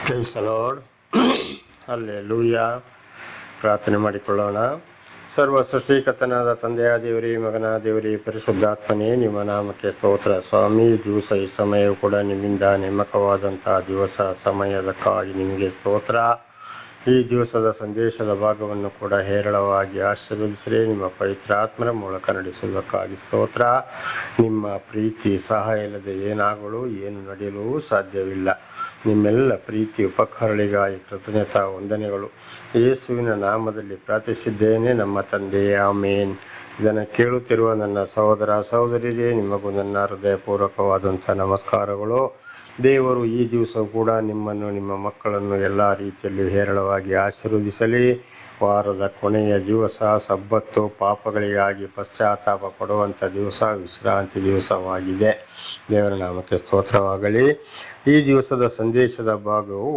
Price the lord. Hallelujah. ಪ್ರಾರ್ಥನೆ ಮಾಡಿಕೊಳ್ಳೋಣ. ಸರ್ವ ಸೃಷ್ಟಿಕರ್ತನಾದ ತಂದೆಯ ದೇವರೇ, ಮಗನ ದೇವರೇ, ಪರಿಶುದ್ಧಾತ್ಮನೇ, ನಿಮ್ಮ ನಾಮಕ್ಕೆ ಸ್ತೋತ್ರ. ಸ್ವಾಮಿ, ದಿವಸ ಈ ಸಮಯವು ಕೂಡ ನಿಮ್ಮಿಂದ ನೇಮಕವಾದಂತಹ ದಿವಸ, ಸಮಯದಕ್ಕಾಗಿ ನಿಮಗೆ ಸ್ತೋತ್ರ. ಈ ದಿವಸದ ಸಂದೇಶದ ಭಾಗವನ್ನು ಕೂಡ ಹೇರಳವಾಗಿ ಆಶೀರ್ವದಿಸಿರಿ. ನಿಮ್ಮ ಪವಿತ್ರಾತ್ಮರ ಮೂಲಕ ನಡೆಸುವುದಕ್ಕಾಗಿ ಸ್ತೋತ್ರ. ನಿಮ್ಮ ಪ್ರೀತಿ ಸಹಾಯ ಇಲ್ಲದೆ ಏನಾಗಲು ಏನು ನಡೆಯಲು ಸಾಧ್ಯವಿಲ್ಲ. ನಿಮ್ಮೆಲ್ಲ ಪ್ರೀತಿ ಉಪಕಾರಗಳಿಗಾಗಿ ಕೃತಜ್ಞತಾ ವಂದನೆಗಳು. ಯೇಸುವಿನ ನಾಮದಲ್ಲಿ ಪ್ರಾರ್ಥಿಸಿದ್ದೇನೆ ನಮ್ಮ ತಂದೆಯೇ, ಆಮೇನ್. ಇದನ್ನು ಕೇಳುತ್ತಿರುವ ನನ್ನ ಸಹೋದರ ಸಹೋದರಿಯರೇ, ನಿಮಗೂ ನನ್ನ ಹೃದಯಪೂರ್ವಕವಾದಂಥ ನಮಸ್ಕಾರಗಳು. ದೇವರು ಈ ದಿವಸ ಕೂಡ ನಿಮ್ಮನ್ನು, ನಿಮ್ಮ ಮಕ್ಕಳನ್ನು ಎಲ್ಲ ರೀತಿಯಲ್ಲಿ ಹೇರಳವಾಗಿ ಆಶೀರ್ವದಿಸಲಿ. ವಾರದ ಕೊನೆಯ ದಿವಸ, ಸಬ್ಬತ್ತು, ಪಾಪಗಳಿಗಾಗಿ ಪಶ್ಚಾತ್ತಾಪ ಪಡುವಂಥ ದಿವಸ, ವಿಶ್ರಾಂತಿ ದಿವಸವಾಗಿದೆ. ದೇವರ ನಾಮಕ್ಕೆ ಸ್ತೋತ್ರವಾಗಲಿ. ಈ ದಿವಸದ ಸಂದೇಶದ ಭಾಗವು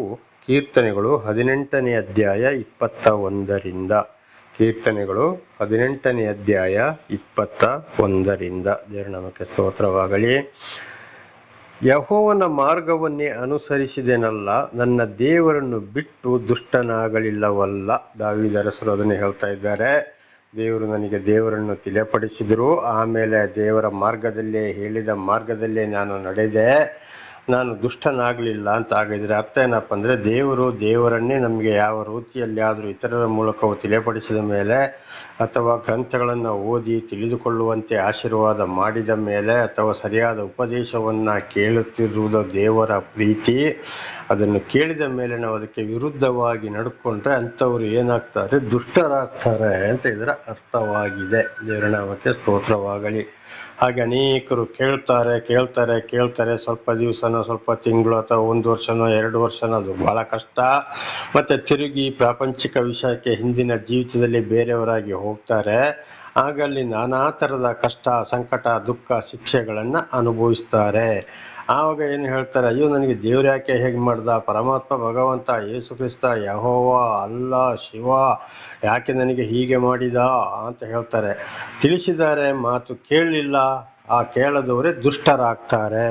ಕೀರ್ತನೆಗಳು 18ನೇ ಅಧ್ಯಾಯ 21ರಿಂದ. ಕೀರ್ತನೆಗಳು 18ನೇ ಅಧ್ಯಾಯ 21ರಿಂದ. ದೇವರ ನಾಮಕ್ಕೆ ಸ್ತೋತ್ರವಾಗಲಿ. ಯೆಹೋವನ ಮಾರ್ಗವನ್ನೇ ಅನುಸರಿಸಿದೆನಲ್ಲ, ನನ್ನ ದೇವರನ್ನು ಬಿಟ್ಟು ದುಷ್ಟನಾಗಲಿಲ್ಲವಲ್ಲ. ದಾವೀದ ಅರಸರು ಅದನ್ನು ಹೇಳ್ತಾ ಇದ್ದಾರೆ. ದೇವರು ನನಗೆ ದೇವರನ್ನು ತಿಳಿಯಪಡಿಸಿದರು, ಆಮೇಲೆ ದೇವರ ಮಾರ್ಗದಲ್ಲೇ, ಹೇಳಿದ ಮಾರ್ಗದಲ್ಲೇ ನಾನು ನಡೆದೆ, ನಾನು ದುಷ್ಟನಾಗಲಿಲ್ಲ ಅಂತ. ಆಗಿದ್ರೆ ಅರ್ಥ ಏನಪ್ಪ ಅಂದರೆ, ದೇವರನ್ನೇ ನಮಗೆ ಯಾವ ರೀತಿಯಲ್ಲಿ ಆದರೂ ಇತರರ ಮೂಲಕವೂ ತಿಳಿಯಪಡಿಸಿದ ಮೇಲೆ, ಅಥವಾ ಗ್ರಂಥಗಳನ್ನು ಓದಿ ತಿಳಿದುಕೊಳ್ಳುವಂತೆ ಆಶೀರ್ವಾದ ಮಾಡಿದ ಮೇಲೆ, ಅಥವಾ ಸರಿಯಾದ ಉಪದೇಶವನ್ನು ಕೇಳುತ್ತಿರುವುದು ದೇವರ ಪ್ರೀತಿ, ಅದನ್ನು ಕೇಳಿದ ಮೇಲೆ ನಾವು ಅದಕ್ಕೆ ವಿರುದ್ಧವಾಗಿ ನಡ್ಕೊಂಡ್ರೆ ಅಂಥವ್ರು ಏನಾಗ್ತಾರೆ? ದುಷ್ಟರಾಗ್ತಾರೆ ಅಂತ ಇದರ ಅರ್ಥವಾಗಿದೆ. ದೇವರ ನಾಮಕ್ಕೆ ಸ್ತೋತ್ರವಾಗಲಿ. ಹಾಗೆ ಅನೇಕರು ಕೇಳ್ತಾರೆ, ಸ್ವಲ್ಪ ದಿವಸನೋ, ಸ್ವಲ್ಪ ತಿಂಗಳು, ಅಥವಾ 1 ವರ್ಷನೋ 2 ವರ್ಷನೋ, ಅದು ಬಹಳ ಕಷ್ಟ. ಮತ್ತೆ ತಿರುಗಿ ಪ್ರಾಪಂಚಿಕ ವಿಷಯಕ್ಕೆ ಹಿಂದಿನ ಜೀವಿತದಲ್ಲಿ ಬೇರೆಯವರಾಗಿ ಹೋಗ್ತಾರೆ. ಆಗ ಅಲ್ಲಿ ನಾನಾ ಥರದ ಕಷ್ಟ, ಸಂಕಟ, ದುಃಖ, ಶಿಕ್ಷೆಗಳನ್ನು ಅನುಭವಿಸ್ತಾರೆ. ಆವಾಗ ಏನು ಹೇಳ್ತಾರೆ? ಅಯ್ಯೋ, ನನಗೆ ದೇವ್ರು ಯಾಕೆ ಹೇಗೆ ಮಾಡ್ದ? ಪರಮಾತ್ಮ, ಭಗವಂತ, ಯೇಸು ಕ್ರಿಸ್ತ, ಯೆಹೋವ, ಅಲ್ಲ, ಶಿವ ಯಾಕೆ ನನಗೆ ಹೀಗೆ ಮಾಡಿದ ಅಂತ ಹೇಳ್ತಾರೆ. ತಿಳಿಸಿದ್ದಾರೆ, ಮಾತು ಕೇಳಲಿಲ್ಲ. ಆ ಕೇಳದವರೇ ದುಷ್ಟರಾಗ್ತಾರೆ.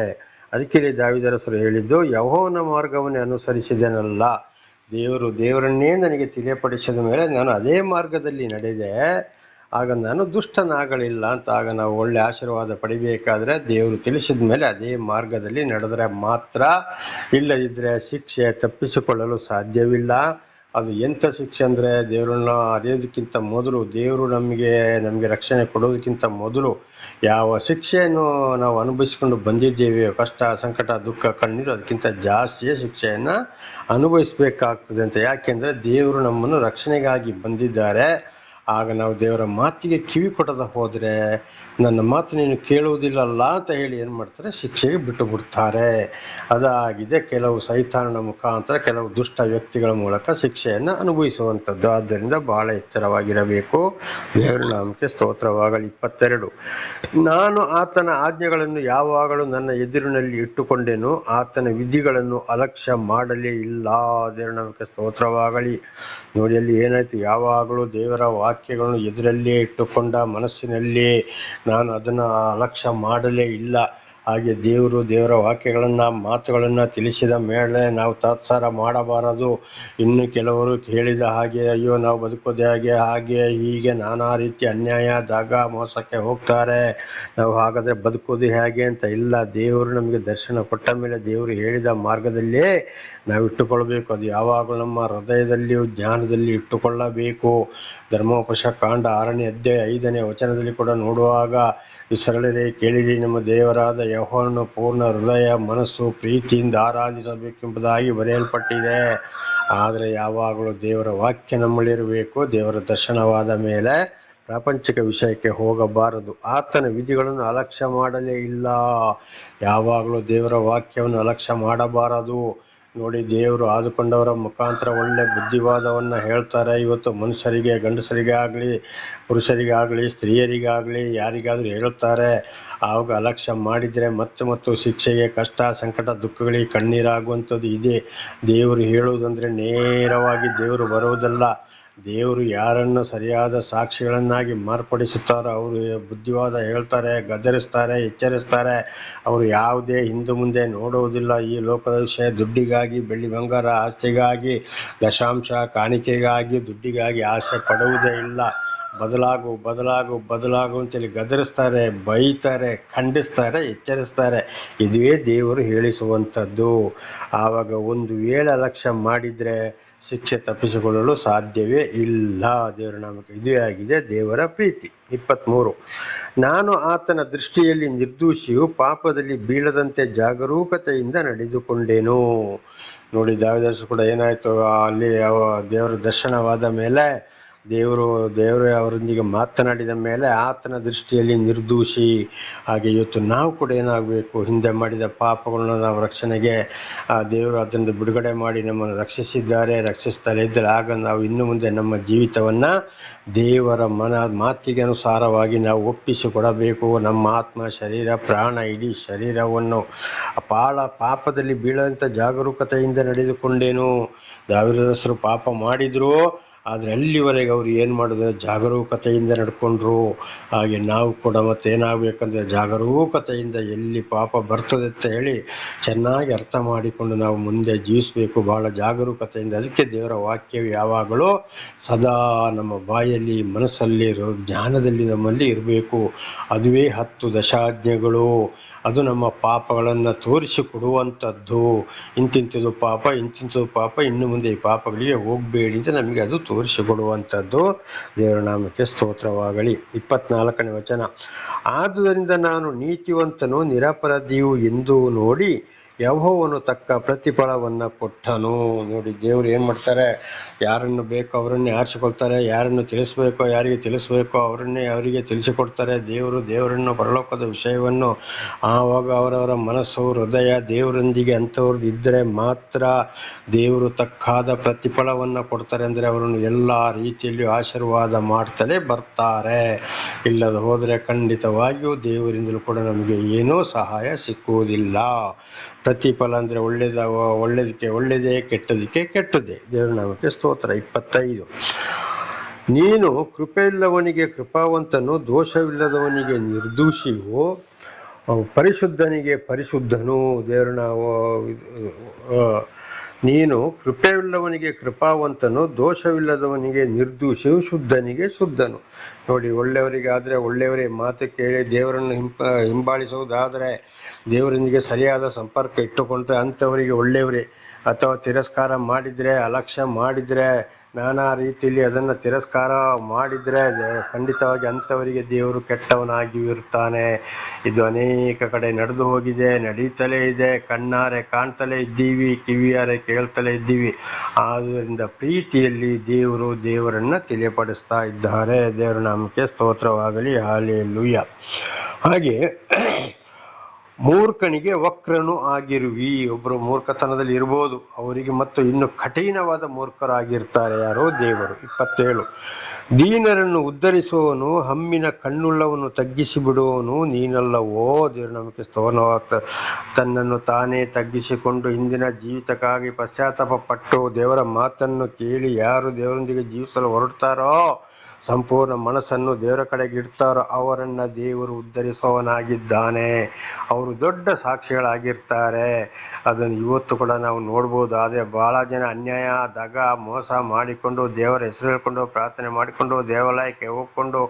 ಅದಕ್ಕೆ ದಾವೀದರಸರು ಹೇಳಿದ್ದು, ಯೆಹೋವನ ಮಾರ್ಗವನ್ನೇ ಅನುಸರಿಸಿದೆನಲ್ಲ, ದೇವರನ್ನೇ ನನಗೆ ತಿಳಿಯಪಡಿಸಿದ ಮೇಲೆ ನಾನು ಅದೇ ಮಾರ್ಗದಲ್ಲಿ ನಡೆದೆ, ಆಗ ನಾನು ದುಷ್ಟನಾಗಲಿಲ್ಲ ಅಂತ. ಆಗ ನಾವು ಒಳ್ಳೆ ಆಶೀರ್ವಾದ ಪಡಿಬೇಕಾದ್ರೆ ದೇವರು ತಿಳಿಸಿದ ಮೇಲೆ ಅದೇ ಮಾರ್ಗದಲ್ಲಿ ನಡೆದರೆ ಮಾತ್ರ. ಇಲ್ಲದಿದ್ದರೆ ಶಿಕ್ಷೆ ತಪ್ಪಿಸಿಕೊಳ್ಳಲು ಸಾಧ್ಯವಿಲ್ಲ. ಅದು ಎಂಥ ಶಿಕ್ಷೆ ಅಂದರೆ, ದೇವರನ್ನ ಅರಿಯೋದಕ್ಕಿಂತ ಮೊದಲು, ದೇವರು ನಮಗೆ ರಕ್ಷಣೆ ಕೊಡೋದಕ್ಕಿಂತ ಮೊದಲು ಯಾವ ಶಿಕ್ಷೆಯನ್ನು ನಾವು ಅನುಭವಿಸಿಕೊಂಡು ಬಂದಿದ್ದೇವೆ, ಕಷ್ಟ, ಸಂಕಟ, ದುಃಖ, ಕಣ್ಣೀರು, ಅದಕ್ಕಿಂತ ಜಾಸ್ತಿಯೇ ಶಿಕ್ಷೆಯನ್ನು ಅನುಭವಿಸಬೇಕಾಗ್ತದೆ ಅಂತ. ಯಾಕೆಂದರೆ ದೇವರು ನಮ್ಮನ್ನು ರಕ್ಷಣೆಗಾಗಿ ಬಂದಿದ್ದಾರೆ. ಆಗ ನಾವು ದೇವರ ಮಾತಿಗೆ ಕಿವಿ ಕೊಡದ ಹೋದರೆ, ನನ್ನ ಮಾತು ನೀನು ಕೇಳುವುದಿಲ್ಲಲ್ಲ ಅಂತ ಹೇಳಿ ಏನು ಮಾಡ್ತಾರೆ? ಶಿಕ್ಷೆಗೆ ಬಿಟ್ಟು ಬಿಡ್ತಾರೆ. ಅದಾಗಿದೆ ಕೆಲವು ಸೈತಾನನ ಮುಖಾಂತರ, ಕೆಲವು ದುಷ್ಟ ವ್ಯಕ್ತಿಗಳ ಮೂಲಕ ಶಿಕ್ಷೆಯನ್ನು ಅನುಭವಿಸುವಂಥದ್ದು. ಆದ್ದರಿಂದ ಬಹಳ ಎಚ್ಚರವಾಗಿರಬೇಕು. ದೇವರ ನಾಮಕ್ಕೆ ಸ್ತೋತ್ರವಾಗಲಿ. 22, ನಾನು ಆತನ ಆಜ್ಞೆಗಳನ್ನು ಯಾವಾಗಲೂ ನನ್ನ ಎದುರಿನಲ್ಲಿ ಇಟ್ಟುಕೊಂಡೆನು, ಆತನ ವಿಧಿಗಳನ್ನು ಅಲಕ್ಷ್ಯ ಮಾಡಲೇ ಇಲ್ಲ. ದೇವರ ನಾಮಕ್ಕೆ ಸ್ತೋತ್ರವಾಗಲಿ. ನೋಡಿ, ಅಲ್ಲಿ ಏನಾಯ್ತು? ಯಾವಾಗಲೂ ದೇವರ ವಾಕ್ಯಗಳನ್ನು ಎದುರಲ್ಲೇ ಇಟ್ಟುಕೊಂಡ ಮನಸ್ಸಿನಲ್ಲಿ ನಾನು ಅದನ್ನು ಅಲಕ್ಷ್ಯ ಮಾಡಲೇ ಇಲ್ಲ. ಹಾಗೆ ದೇವರ ವಾಕ್ಯಗಳನ್ನು, ಮಾತುಗಳನ್ನು ತಿಳಿಸಿದ ಮೇಲೆ ನಾವು ತಾತ್ಸಾರ ಮಾಡಬಾರದು. ಇನ್ನು ಕೆಲವರು ಹೇಳಿದ ಹಾಗೆ, ಅಯ್ಯೋ ನಾವು ಬದುಕೋದೇ ಹಾಗೆ ಹೀಗೆ ನಾನಾ ರೀತಿ ಅನ್ಯಾಯ, ಜಾಗ, ಮೋಸಕ್ಕೆ ಹೋಗ್ತಾರೆ, ನಾವು ಹಾಗಾದರೆ ಬದುಕೋದು ಹೇಗೆ ಅಂತ ಇಲ್ಲ. ದೇವರು ನಮಗೆ ದರ್ಶನ ಕೊಟ್ಟ ಮೇಲೆ ದೇವರು ಹೇಳಿದ ಮಾರ್ಗದಲ್ಲೇ ನಾವು ಇಟ್ಟುಕೊಳ್ಬೇಕು. ಅದು ಯಾವಾಗಲೂ ನಮ್ಮ ಹೃದಯದಲ್ಲಿಯೂ ಜ್ಞಾನದಲ್ಲಿ ಇಟ್ಟುಕೊಳ್ಳಬೇಕು. ಧರ್ಮೋಪದೇಶ ಕಾಂಡ 6ನೇ ಅಧ್ಯಾಯ 5ನೇ ವಚನದಲ್ಲಿ ಕೂಡ ನೋಡುವಾಗ, ಇಸ್ರಾಯೇಲರೇ ಕೇಳಿರಿ, ನಮ್ಮ ದೇವರಾದ ಯೆಹೋವನನ್ನು ಪೂರ್ಣ ಹೃದಯ, ಮನಸ್ಸು, ಪ್ರೀತಿಯಿಂದ ಆರಾಧಿಸಬೇಕೆಂಬುದಾಗಿ ಬರೆಯಲ್ಪಟ್ಟಿದೆ. ಆದರೆ ಯಾವಾಗಲೂ ದೇವರ ವಾಕ್ಯ ನಮ್ಮಲ್ಲಿರಬೇಕು. ದೇವರ ದರ್ಶನವಾದ ಮೇಲೆ ಪ್ರಾಪಂಚಿಕ ವಿಷಯಕ್ಕೆ ಹೋಗಬಾರದು. ಆತನ ವಿಧಿಗಳನ್ನು ಅಲಕ್ಷ್ಯ ಮಾಡಲೇ ಇಲ್ಲ. ಯಾವಾಗಲೂ ದೇವರ ವಾಕ್ಯವನ್ನು ಅಲಕ್ಷ್ಯ ಮಾಡಬಾರದು. ನೋಡಿ, ದೇವರು ಆದುಕೊಂಡವರ ಮುಖಾಂತರ ಒಳ್ಳೆ ಬುದ್ಧಿವಾದವನ್ನು ಹೇಳ್ತಾರೆ. ಇವತ್ತು ಮನುಷ್ಯರಿಗೆ, ಗಂಡಸರಿಗೆ ಆಗಲಿ, ಪುರುಷರಿಗಾಗಲಿ, ಸ್ತ್ರೀಯರಿಗಾಗಲಿ, ಯಾರಿಗಾದರೂ ಹೇಳುತ್ತಾರೆ. ಆವಾಗ ಅಲಕ್ಷ್ಯ ಮಾಡಿದರೆ ಮತ್ತು ಶಿಕ್ಷೆಗೆ, ಕಷ್ಟ, ಸಂಕಟ, ದುಃಖಗಳಿಗೆ ಕಣ್ಣೀರಾಗುವಂಥದ್ದು ಇದೆ. ದೇವರು ಹೇಳುವುದಂದರೆ ನೇರವಾಗಿ ದೇವರು ಬರುವುದಲ್ಲ. ದೇವರು ಯಾರನ್ನು ಸರಿಯಾದ ಸಾಕ್ಷಿಗಳನ್ನಾಗಿ ಮಾರ್ಪಡಿಸುತ್ತಾರೋ ಅವರು ಬುದ್ಧಿವಾದ ಹೇಳ್ತಾರೆ, ಗದರಿಸ್ತಾರೆ, ಎಚ್ಚರಿಸ್ತಾರೆ. ಅವರು ಯಾವುದೇ ಹಿಂದೆ ಮುಂದೆ ನೋಡುವುದಿಲ್ಲ. ಈ ಲೋಕದ ವಿಷಯ, ದುಡ್ಡಿಗಾಗಿ, ಬೆಳ್ಳಿ ಬಂಗಾರ ಆಸ್ತಿಗಾಗಿ, ದಶಾಂಶ ಕಾಣಿಕೆಗಾಗಿ, ದುಡ್ಡಿಗಾಗಿ ಆಸೆ ಪಡುವುದೇ ಇಲ್ಲ. ಬದಲಾಗು ಬದಲಾಗು ಬದಲಾಗು ಅಂತೇಳಿ ಗದರಿಸ್ತಾರೆ, ಬೈತಾರೆ, ಖಂಡಿಸ್ತಾರೆ, ಎಚ್ಚರಿಸ್ತಾರೆ. ಇದುವೇ ದೇವರು ಹೇಳಿಸುವಂಥದ್ದು. ಆವಾಗ ಒಂದು ವೇಳೆ ಅಲಕ್ಷ್ಯ ಮಾಡಿದರೆ ಶಿಕ್ಷೆ ತಪ್ಪಿಸಿಕೊಳ್ಳಲು ಸಾಧ್ಯವೇ ಇಲ್ಲ. ದೇವರ ನಾಮಕ್ಕೆ ಇದೇ ಆಗಿದೆ ದೇವರ ಪ್ರೀತಿ. 23, ನಾನು ಆತನ ದೃಷ್ಟಿಯಲ್ಲಿ ನಿರ್ದೋಷಿಯು, ಪಾಪದಲ್ಲಿ ಬೀಳದಂತೆ ಜಾಗರೂಕತೆಯಿಂದ ನಡೆದುಕೊಂಡೇನು. ನೋಡಿ, ದಾವೀದನು ಕೂಡ ಏನಾಯಿತು, ಅಲ್ಲಿ ದೇವರ ದರ್ಶನವಾದ ಮೇಲೆ ದೇವರು ಅವರೊಂದಿಗೆ ಮಾತನಾಡಿದ ಮೇಲೆ ಆತನ ದೃಷ್ಟಿಯಲ್ಲಿ ನಿರ್ದೋಷಿ. ಹಾಗೆ ಇವತ್ತು ನಾವು ಕೂಡ ಏನಾಗಬೇಕು, ಹಿಂದೆ ಮಾಡಿದ ಪಾಪಗಳನ್ನು ನಾವು ರಕ್ಷಣೆಗೆ ದೇವರು ಅದನ್ನು ಬಿಡುಗಡೆ ಮಾಡಿ ನಮ್ಮನ್ನು ರಕ್ಷಿಸ್ತಾರೆ ಇದ್ದರೆ ಆಗ ನಾವು ಇನ್ನು ಮುಂದೆ ನಮ್ಮ ಜೀವಿತವನ್ನು ದೇವರ ಮಾತಿಗೆ ಅನುಸಾರವಾಗಿ ನಾವು ಒಪ್ಪಿಸಿಕೊಡಬೇಕು. ನಮ್ಮ ಆತ್ಮ, ಶರೀರ, ಪ್ರಾಣ, ಇಡೀ ಶರೀರವನ್ನು ಪಾಪದಲ್ಲಿ ಬೀಳಂತ ಜಾಗರೂಕತೆಯಿಂದ ನಡೆದುಕೊಂಡೇನು. ದಾವೀದನು ಪಾಪ ಮಾಡಿದ್ರು, ಆದರೆ ಅಲ್ಲಿವರೆಗೆ ಅವರು ಏನು ಮಾಡಿದ್ರು, ಜಾಗರೂಕತೆಯಿಂದ ನಡ್ಕೊಂಡ್ರು. ಹಾಗೆ ನಾವು ಕೂಡ ಮತ್ತೇನಾಗಬೇಕಂದ್ರೆ ಜಾಗರೂಕತೆಯಿಂದ ಎಲ್ಲಿ ಪಾಪ ಬರ್ತದೆ ಅಂತ ಹೇಳಿ ಚೆನ್ನಾಗಿ ಅರ್ಥ ಮಾಡಿಕೊಂಡು ನಾವು ಮುಂದೆ ಜೀವಿಸಬೇಕು, ಬಹಳ ಜಾಗರೂಕತೆಯಿಂದ. ಅದಕ್ಕೆ ದೇವರ ವಾಕ್ಯವು ಯಾವಾಗಲೂ ಸದಾ ನಮ್ಮ ಬಾಯಲ್ಲಿ, ಮನಸ್ಸಲ್ಲಿ, ಜ್ಞಾನದಲ್ಲಿ ನಮ್ಮಲ್ಲಿ ಇರಬೇಕು. ಅದುವೇ 10 ದಶಾಜ್ಞೆಗಳು. ಅದು ನಮ್ಮ ಪಾಪಗಳನ್ನು ತೋರಿಸಿಕೊಡುವಂಥದ್ದು. ಇಂತಿಂಥದ್ದು ಪಾಪ, ಇನ್ನು ಮುಂದೆ ಈ ಪಾಪಗಳಿಗೆ ಹೋಗಬೇಡಿ ಅಂತ ನಮಗೆ ಅದು ತೋರಿಸಿಕೊಡುವಂಥದ್ದು. ದೇವರ ನಾಮಕ್ಕೆ ಸ್ತೋತ್ರವಾಗಲಿ. 24ನೇ ವಚನ, ಆದುದರಿಂದ ನಾನು ನೀತಿವಂತನು ನಿರಪರಾಧಿಯು ಎಂದು ನೋಡಿ ಯೆಹೋವನು ತಕ್ಕ ಪ್ರತಿಫಲವನ್ನು ಕೊಟ್ಟನು. ನೋಡಿ, ದೇವರು ಏನು ಮಾಡ್ತಾರೆ, ಯಾರನ್ನು ಬೇಕೋ ಅವರನ್ನೇ ಆರಿಸಿಕೊಳ್ತಾರೆ, ಯಾರನ್ನು ತಿಳಿಸ್ಬೇಕೋ ಯಾರಿಗೆ ತಿಳಿಸ್ಬೇಕೋ ಅವರಿಗೆ ತಿಳಿಸಿಕೊಡ್ತಾರೆ. ದೇವರನ್ನು ಪರಲೋಕದ ವಿಷಯವನ್ನು ಆವಾಗ ಅವರವರ ಮನಸ್ಸು, ಹೃದಯ ದೇವರೊಂದಿಗೆ ಅಂಥವ್ರದ್ದು ಇದ್ದರೆ ಮಾತ್ರ ದೇವರು ತಕ್ಕಾದ ಪ್ರತಿಫಲವನ್ನು ಕೊಡ್ತಾರೆ. ಅಂದರೆ ಅವರನ್ನು ಎಲ್ಲ ರೀತಿಯಲ್ಲಿಯೂ ಆಶೀರ್ವಾದ ಮಾಡ್ತಲೇ ಬರ್ತಾರೆ. ಇಲ್ಲದ ಹೋದರೆ ಖಂಡಿತವಾಗಿಯೂ ದೇವರಿಂದಲೂ ಕೂಡ ನಮಗೆ ಏನೂ ಸಹಾಯ ಸಿಕ್ಕುವುದಿಲ್ಲ. ಪ್ರತಿಫಲ ಅಂದರೆ ಒಳ್ಳೆಯದಕ್ಕೆ ಒಳ್ಳೆಯದೇ, ಕೆಟ್ಟದಕ್ಕೆ ಕೆಟ್ಟದ್ದೇ. ದೇವರ ನಾಮಕ್ಕೆ ಸ್ತೋತ್ರ. 25, ನೀನು ಕೃಪೆಯಿಲ್ಲದವನಿಗೆ ಕೃಪಾವಂತನು, ದೋಷವಿಲ್ಲದವನಿಗೆ ನಿರ್ದೋಷಿಯು, ಪರಿಶುದ್ಧನಿಗೆ ಪರಿಶುದ್ಧನು. ನೀನು ಕೃಪೆಯುಳ್ಳವನಿಗೆ ಕೃಪಾವಂತನು, ದೋಷವಿಲ್ಲದವನಿಗೆ ನಿರ್ದೋಷಿಯು, ಶುದ್ಧನಿಗೆ ಶುದ್ಧನು. ನೋಡಿ, ಒಳ್ಳೆಯವರಿಗಾದರೆ ಒಳ್ಳೆಯವರೇ ಮಾತು ಕೇಳಿ ದೇವರನ್ನು ಹಿಂಬಾಲಿಸುವುದಾದರೆ, ದೇವರೊಂದಿಗೆ ಸರಿಯಾದ ಸಂಪರ್ಕ ಇಟ್ಟುಕೊಂಡ್ರೆ ಅಂಥವರಿಗೆ ಒಳ್ಳೆಯವರೇ. ಅಥವಾ ತಿರಸ್ಕಾರ ಮಾಡಿದರೆ, ಅಲಕ್ಷ್ಯ ಮಾಡಿದರೆ, ನಾನಾ ರೀತಿಯಲ್ಲಿ ಅದನ್ನು ತಿರಸ್ಕಾರ ಮಾಡಿದರೆ ಖಂಡಿತವಾಗಿ ಅಂಥವರಿಗೆ ದೇವರು ಕೆಟ್ಟವನಾಗಿ ಇರ್ತಾನೆ. ಇದು ಅನೇಕ ಕಡೆ ನಡೆದು ಹೋಗಿದೆ, ನಡೀತಲೇ ಇದೆ. ಕಣ್ಣಾರೆ ಕಾಣ್ತಲೇ ಇದ್ದೀವಿ, ಕಿವಿಯಾರೆ ಕೇಳ್ತಲೇ ಇದ್ದೀವಿ. ಆದ್ದರಿಂದ ಪ್ರೀತಿಯಲ್ಲಿ ದೇವರನ್ನು ತಿಳಿಯಪಡಿಸ್ತಾ ಇದ್ದಾರೆ. ದೇವರ ನಾಮಕ್ಕೆ ಸ್ತೋತ್ರವಾಗಲಿ. ಹಲ್ಲೆಲೂಯಾ. ಹಾಗೆ ಮೂರ್ಖನಿಗೆ ವಕ್ರನು ಆಗಿರುವಿ. ಒಬ್ಬರು ಮೂರ್ಖತನದಲ್ಲಿ ಇರ್ಬೋದು, ಅವರಿಗೆ ಮತ್ತು ಇನ್ನು ಕಠಿಣವಾದ ಮೂರ್ಖರಾಗಿರ್ತಾರೆ. ಯಾರೋ ದೇವರು. 27, ದೀನರನ್ನು ಉದ್ಧರಿಸುವವನು, ಹಮ್ಮಿನ ಕಣ್ಣುಳ್ಳವನು ತಗ್ಗಿಸಿ ಬಿಡುವವನು ನೀನಲ್ಲವೋ. ದೇವರು ನಮಗೆ ಸ್ತೋತ್ರವಾಗ್ತದೆ. ತನ್ನನ್ನು ತಾನೇ ತಗ್ಗಿಸಿಕೊಂಡು ಹಿಂದಿನ ಜೀವಿತಕ್ಕಾಗಿ ಪಶ್ಚಾತ್ತಾಪ ಪಟ್ಟು ದೇವರ ಮಾತನ್ನು ಕೇಳಿ ಯಾರು ದೇವರೊಂದಿಗೆ ಜೀವಿಸಲು ಹೊರಡ್ತಾರೋ, ಸಂಪೂರ್ಣ ಮನಸ್ಸನ್ನು ದೇವರ ಕಡೆಗೆ ಇಡ್ತಾರೋ ಅವರನ್ನು ದೇವರು ಉದ್ಧರಿಸುವವನಾಗಿದ್ದಾನೆ. ಅವರು ದೊಡ್ಡ ಸಾಕ್ಷಿಗಳಾಗಿರ್ತಾರೆ. ಅದನ್ನು ಇವತ್ತು ಕೂಡ ನಾವು ನೋಡ್ಬೋದು. ಆದರೆ ಭಾಳ ಜನ ಅನ್ಯಾಯ, ದಗ, ಮೋಸ ಮಾಡಿಕೊಂಡು ದೇವರ ಹೆಸರು ಹೇಳ್ಕೊಂಡು ಪ್ರಾರ್ಥನೆ ಮಾಡಿಕೊಂಡು ದೇವಾಲಯಕ್ಕೆ ಹೋಗ್ಕೊಂಡು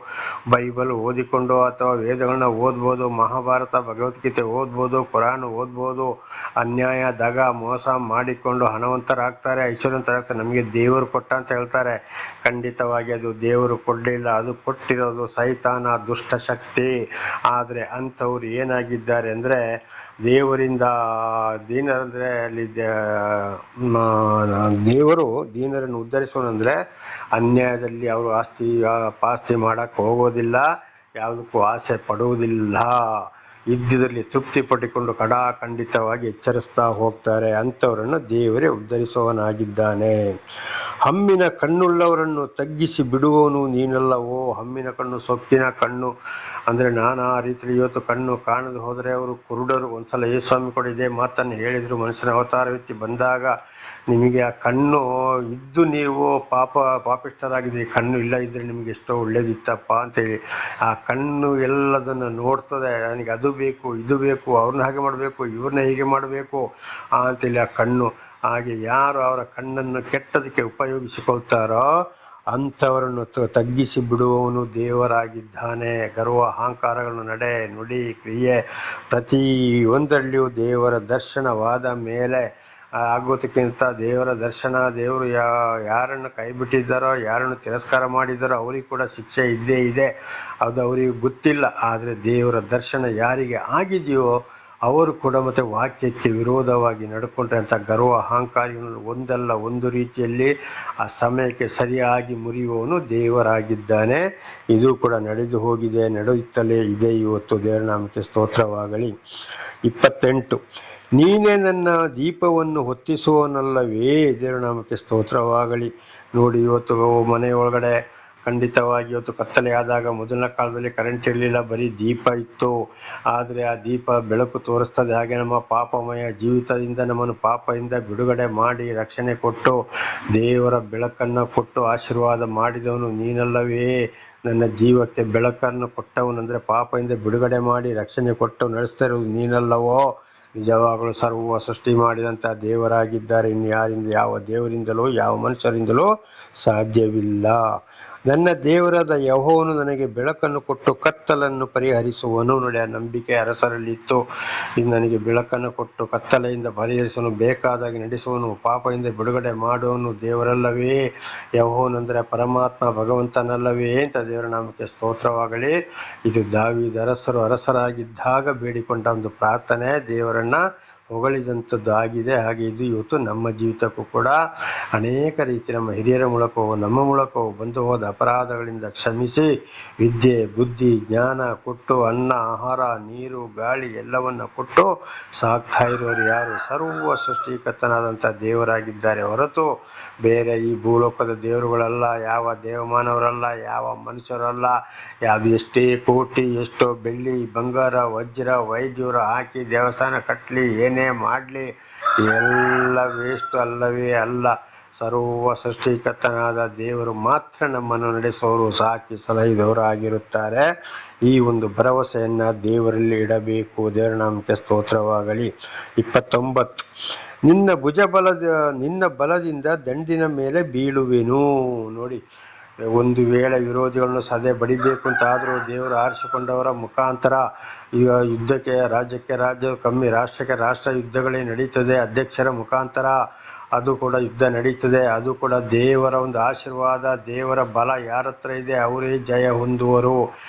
ಬೈಬಲ್ ಓದಿಕೊಂಡು ಅಥವಾ ವೇದಗಳನ್ನ ಓದ್ಬೋದು, ಮಹಾಭಾರತ, ಭಗವದ್ಗೀತೆ ಓದ್ಬೋದು, ಕುರಾನ್ ಓದ್ಬೋದು. ಅನ್ಯಾಯ, ದಗ, ಮೋಸ ಮಾಡಿಕೊಂಡು ಹಣವಂತರಾಗ್ತಾರೆ, ಐಶ್ವರ್ಯವಂತರಾಗ್ತಾರೆ. ನಮಗೆ ದೇವರು ಕೊಟ್ಟ ಅಂತ ಹೇಳ್ತಾರೆ. ಖಂಡಿತವಾಗಿ ಅದು ದೇವರು ಕೊಡಲಿಲ್ಲ, ಅದು ಕೊಟ್ಟಿರೋದು ಸೈತಾನ, ದುಷ್ಟ ಶಕ್ತಿ. ಆದರೆ ಅಂಥವ್ರು ಏನಾಗಿದ್ದಾರೆ ಅಂದರೆ, ದೇವರಿಂದ ದೀನರಂದರೆ ಅಲ್ಲಿ ದೇವರು ದೀನರನ್ನು ಉದ್ಧರಿಸೋಣಂದರೆ ಅನ್ಯಾಯದಲ್ಲಿ ಅವರು ಪಾಸ್ತಿ ಮಾಡೋಕ್ಕೆ ಹೋಗೋದಿಲ್ಲ, ಯಾವುದಕ್ಕೂ ಆಸೆ ಪಡುವುದಿಲ್ಲ. ಇದ್ದುದರಲ್ಲಿ ತೃಪ್ತಿ ಪಟ್ಟುಕೊಂಡು ಖಂಡಿತವಾಗಿ ಎಚ್ಚರಿಸ್ತಾ ಹೋಗ್ತಾರೆ. ಅಂಥವರನ್ನು ದೇವರೇ ಉದ್ಧರಿಸುವವನಾಗಿದ್ದಾನೆ. ಹಮ್ಮಿನ ಕಣ್ಣುಳ್ಳವರನ್ನು ತಗ್ಗಿಸಿ ಬಿಡುವವನು ನೀನಲ್ಲವೋ. ಹಮ್ಮಿನ ಕಣ್ಣು, ಸೊಕ್ಕಿನ ಕಣ್ಣು ಅಂದರೆ ನಾನಾ ರೀತಿಯಲ್ಲಿ ಇವತ್ತು ಕಣ್ಣು ಕಾಣದೆ ಹೋದರೆ ಅವರು ಕುರುಡರು. ಒಂದ್ಸಲ ಯೇಸುಸ್ವಾಮಿ ಕೂಡ ಇದೇ ಮಾತನ್ನು ಹೇಳಿದರು. ಮನುಷ್ಯನ ಅವತಾರವೆತ್ತಿ ಬಂದಾಗ ನಿಮಗೆ ಆ ಕಣ್ಣು ಇದ್ದು ನೀವು ಪಾಪಿಷ್ಠರಾಗಿದ್ದೀರಿ, ಕಣ್ಣು ಇಲ್ಲ ಇದ್ರೆ ನಿಮಗೆ ಎಷ್ಟೋ ಒಳ್ಳೇದಿತ್ತಪ್ಪ ಅಂತೇಳಿ. ಆ ಕಣ್ಣು ಎಲ್ಲದನ್ನು ನೋಡ್ತದೆ, ನನಗೆ ಅದು ಬೇಕು ಇದು ಬೇಕು, ಅವ್ರನ್ನ ಹಾಗೆ ಮಾಡಬೇಕು ಇವ್ರನ್ನ ಹೀಗೆ ಮಾಡಬೇಕು ಅಂತೇಳಿ ಆ ಕಣ್ಣು. ಹಾಗೆ ಯಾರು ಅವರ ಕಣ್ಣನ್ನು ಕೆಟ್ಟದಕ್ಕೆ ಉಪಯೋಗಿಸಿಕೊಳ್ತಾರೋ ಅಂಥವರನ್ನು ತಗ್ಗಿಸಿ ಬಿಡುವವನು ದೇವರಾಗಿದ್ದಾನೆ. ಗರ್ವ ಅಹಂಕಾರಗಳನ್ನು ನಡೆ ನುಡಿ ಕ್ರಿಯೆ ಪ್ರತಿಯೊಂದರಲ್ಲಿಯೂ ದೇವರ ದರ್ಶನವಾದ ಮೇಲೆ ಆಗೋದಕ್ಕಿಂತ ದೇವರ ದರ್ಶನ, ದೇವರು ಯಾರನ್ನು ಕೈ ಬಿಟ್ಟಿದ್ದಾರೋ ಯಾರನ್ನು ತಿರಸ್ಕಾರ ಮಾಡಿದ್ದಾರೋ ಅವರಿಗೆ ಕೂಡ ಶಿಕ್ಷೆ ಇದ್ದೇ ಇದೆ. ಅದು ಅವರಿಗೆ ಗೊತ್ತಿಲ್ಲ. ಆದರೆ ದೇವರ ದರ್ಶನ ಯಾರಿಗೆ ಆಗಿದೆಯೋ ಅವರು ಕೂಡ ಮತ್ತೆ ವಾಕ್ಯಕ್ಕೆ ವಿರೋಧವಾಗಿ ನಡ್ಕೊಂಡ್ರೆ ಅಂತ ಗರ್ವ ಅಹಂಕಾರಿಗಳನ್ನು ಒಂದಲ್ಲ ಒಂದು ರೀತಿಯಲ್ಲಿ ಆ ಸಮಯಕ್ಕೆ ಸರಿಯಾಗಿ ಮುರಿಯುವವನು ದೇವರಾಗಿದ್ದಾನೆ. ಇದು ಕೂಡ ನಡೆದು ಹೋಗಿದೆ, ನಡೆಯುತ್ತಲೇ ಇದೆ ಇವತ್ತು. ದೇವರ ನಾಮಕ್ಕೆ ಸ್ತೋತ್ರವಾಗಲಿ. 28, ನೀನೇ ನನ್ನ ದೀಪವನ್ನು ಹೊತ್ತಿಸುವನಲ್ಲವೇ. ದೇವರ ನಾಮಕ್ಕೆ ಸ್ತೋತ್ರವಾಗಲಿ. ನೋಡಿ, ಇವತ್ತು ಮನೆಯೊಳಗಡೆ ಖಂಡಿತವಾಗಿ ಇವತ್ತು ಕತ್ತಲೆ ಆದಾಗ ಮೊದಲಿನ ಕಾಲದಲ್ಲಿ ಕರೆಂಟ್ ಇರಲಿಲ್ಲ, ಬರೀ ದೀಪ ಇತ್ತು. ಆದರೆ ಆ ದೀಪ ಬೆಳಕು ತೋರಿಸ್ತದೆ. ಹಾಗೆ ನಮ್ಮ ಪಾಪಮಯ ಜೀವಿತದಿಂದ ನಮ್ಮನ್ನು ಪಾಪದಿಂದ ಬಿಡುಗಡೆ ಮಾಡಿ ರಕ್ಷಣೆ ಕೊಟ್ಟು ದೇವರ ಬೆಳಕನ್ನು ಕೊಟ್ಟು ಆಶೀರ್ವಾದ ಮಾಡಿದವನು ನೀನಲ್ಲವೇ. ನನ್ನ ಜೀವಕ್ಕೆ ಬೆಳಕನ್ನು ಕೊಟ್ಟವನಂದರೆ ಪಾಪದಿಂದ ಬಿಡುಗಡೆ ಮಾಡಿ ರಕ್ಷಣೆ ಕೊಟ್ಟು ನಡೆಸ್ತಾ ಇರೋದು ನೀನಲ್ಲವೋ. ನಿಜವಾಗಲೂ ಸರ್ವ ಸೃಷ್ಟಿ ಮಾಡಿದಂಥ ದೇವರಾಗಿದ್ದಾರೆ. ಇನ್ನು ಯಾವ ದೇವರಿಂದಲೂ ಯಾವ ಮನುಷ್ಯರಿಂದಲೂ ಸಾಧ್ಯವಿಲ್ಲ. ನನ್ನ ದೇವರಾದ ಯೆಹೋವನು ನನಗೆ ಬೆಳಕನ್ನು ಕೊಟ್ಟು ಕತ್ತಲನ್ನು ಪರಿಹರಿಸುವನು. ನೋಡಿ, ಆ ನಂಬಿಕೆ ಅರಸರಲ್ಲಿತ್ತು. ಇದು ನನಗೆ ಬೆಳಕನ್ನು ಕೊಟ್ಟು ಕತ್ತಲೆಯಿಂದ ಪರಿಹರಿಸುವನು, ಬೇಕಾದಾಗಿ ನಡೆಸುವನು, ಪಾಪದಿಂದ ಬಿಡುಗಡೆ ಮಾಡುವನು ದೇವರಲ್ಲವೇ. ಯೆಹೋವನೆಂದರೆ ಪರಮಾತ್ಮ ಭಗವಂತನಲ್ಲವೇ ಅಂತ ದೇವರ ನಾಮಕ್ಕೆ ಸ್ತೋತ್ರವಾಗಲಿ. ಇದು ದಾವೀದ ಅರಸರಾಗಿದ್ದಾಗ ಬೇಡಿಕೊಂಡ ಒಂದು ಪ್ರಾರ್ಥನೆ, ದೇವರನ್ನ ಹೊಗಳಿದಂಥದ್ದು ಆಗಿದೆ. ಹಾಗೆ ಇದು ಇವತ್ತು ನಮ್ಮ ಜೀವಿತಕ್ಕೂ ಕೂಡ ಅನೇಕ ರೀತಿ ನಮ್ಮ ಹಿರಿಯರ ಮೂಲಕವೋ ನಮ್ಮ ಮೂಲಕವೋ ಬಂದು ಹೋದ ಅಪರಾಧಗಳಿಂದ ಕ್ಷಮಿಸಿ ವಿದ್ಯೆ ಬುದ್ಧಿ ಜ್ಞಾನ ಕೊಟ್ಟು ಅನ್ನ ಆಹಾರ ನೀರು ಗಾಳಿ ಎಲ್ಲವನ್ನ ಕೊಟ್ಟು ಸಾಕ್ತಾ ಇರೋರು ಯಾರು? ಸರ್ವ ಸೃಷ್ಟಿಕರ್ತನಾದಂಥ ದೇವರಾಗಿದ್ದಾರೆ ಹೊರತು ಬೇರೆ ಈ ಭೂಲೋಕದ ದೇವರುಗಳಲ್ಲ, ಯಾವ ದೇವಮಾನವರಲ್ಲ, ಯಾವ ಮನುಷ್ಯರಲ್ಲ. ಯಾವುದು ಎಷ್ಟೇ ಕೋಟಿ ಎಷ್ಟೋ ಬೆಳ್ಳಿ ಬಂಗಾರ ವಜ್ರ ವೈದ್ಯರು ಹಾಕಿ ದೇವಸ್ಥಾನ ಕಟ್ಟಲಿ ಏನೇ ಮಾಡಲಿ ಎಲ್ಲ ವೇಸ್ಟ್ ಅಲ್ಲವೇ ಅಲ್ಲ. ಸರ್ವ ಸೃಷ್ಟಿಕರ್ತನಾದ ದೇವರು ಮಾತ್ರ ನಮ್ಮನ್ನು ನಡೆಸೋರು, ಸಾಕಿ ಸಲಹಿದವರು ಆಗಿರುತ್ತಾರೆ. ಈ ಒಂದು ಭರವಸೆಯನ್ನ ದೇವರಲ್ಲಿ ಇಡಬೇಕು. ದೇವರ ನಾಮಕ್ಕೆ ಸ್ತೋತ್ರವಾಗಲಿ. 29, ನಿನ್ನ ಬಲದಿಂದ ದಂಡಿನ ಮೇಲೆ ಬೀಳುವೆನು. ನೋಡಿ, ಒಂದು ವೇಳೆ ವಿರೋಧಿಗಳನ್ನು ಸದೆ ಬಡಿಬೇಕು ಅಂತ ಆದರೂ ದೇವರು ಆರಿಸಿಕೊಂಡವರ ಮುಖಾಂತರ ಈಗ ಯುದ್ಧಕ್ಕೆ ರಾಜ್ಯಕ್ಕೆ ರಾಜ್ಯ ಕಮ್ಮಿ ರಾಷ್ಟ್ರಕ್ಕೆ ರಾಷ್ಟ್ರ ಯುದ್ಧಗಳೇ ನಡೀತದೆ. ಅಧ್ಯಕ್ಷರ ಮುಖಾಂತರ ಅದು ಕೂಡ ಯುದ್ಧ ನಡೀತದೆ. ಅದು ಕೂಡ ದೇವರ ಒಂದು ಆಶೀರ್ವಾದ, ದೇವರ ಬಲ ಯಾರ ಹತ್ರ ಇದೆ ಅವರೇ ಜಯ ಹೊಂದುವರು.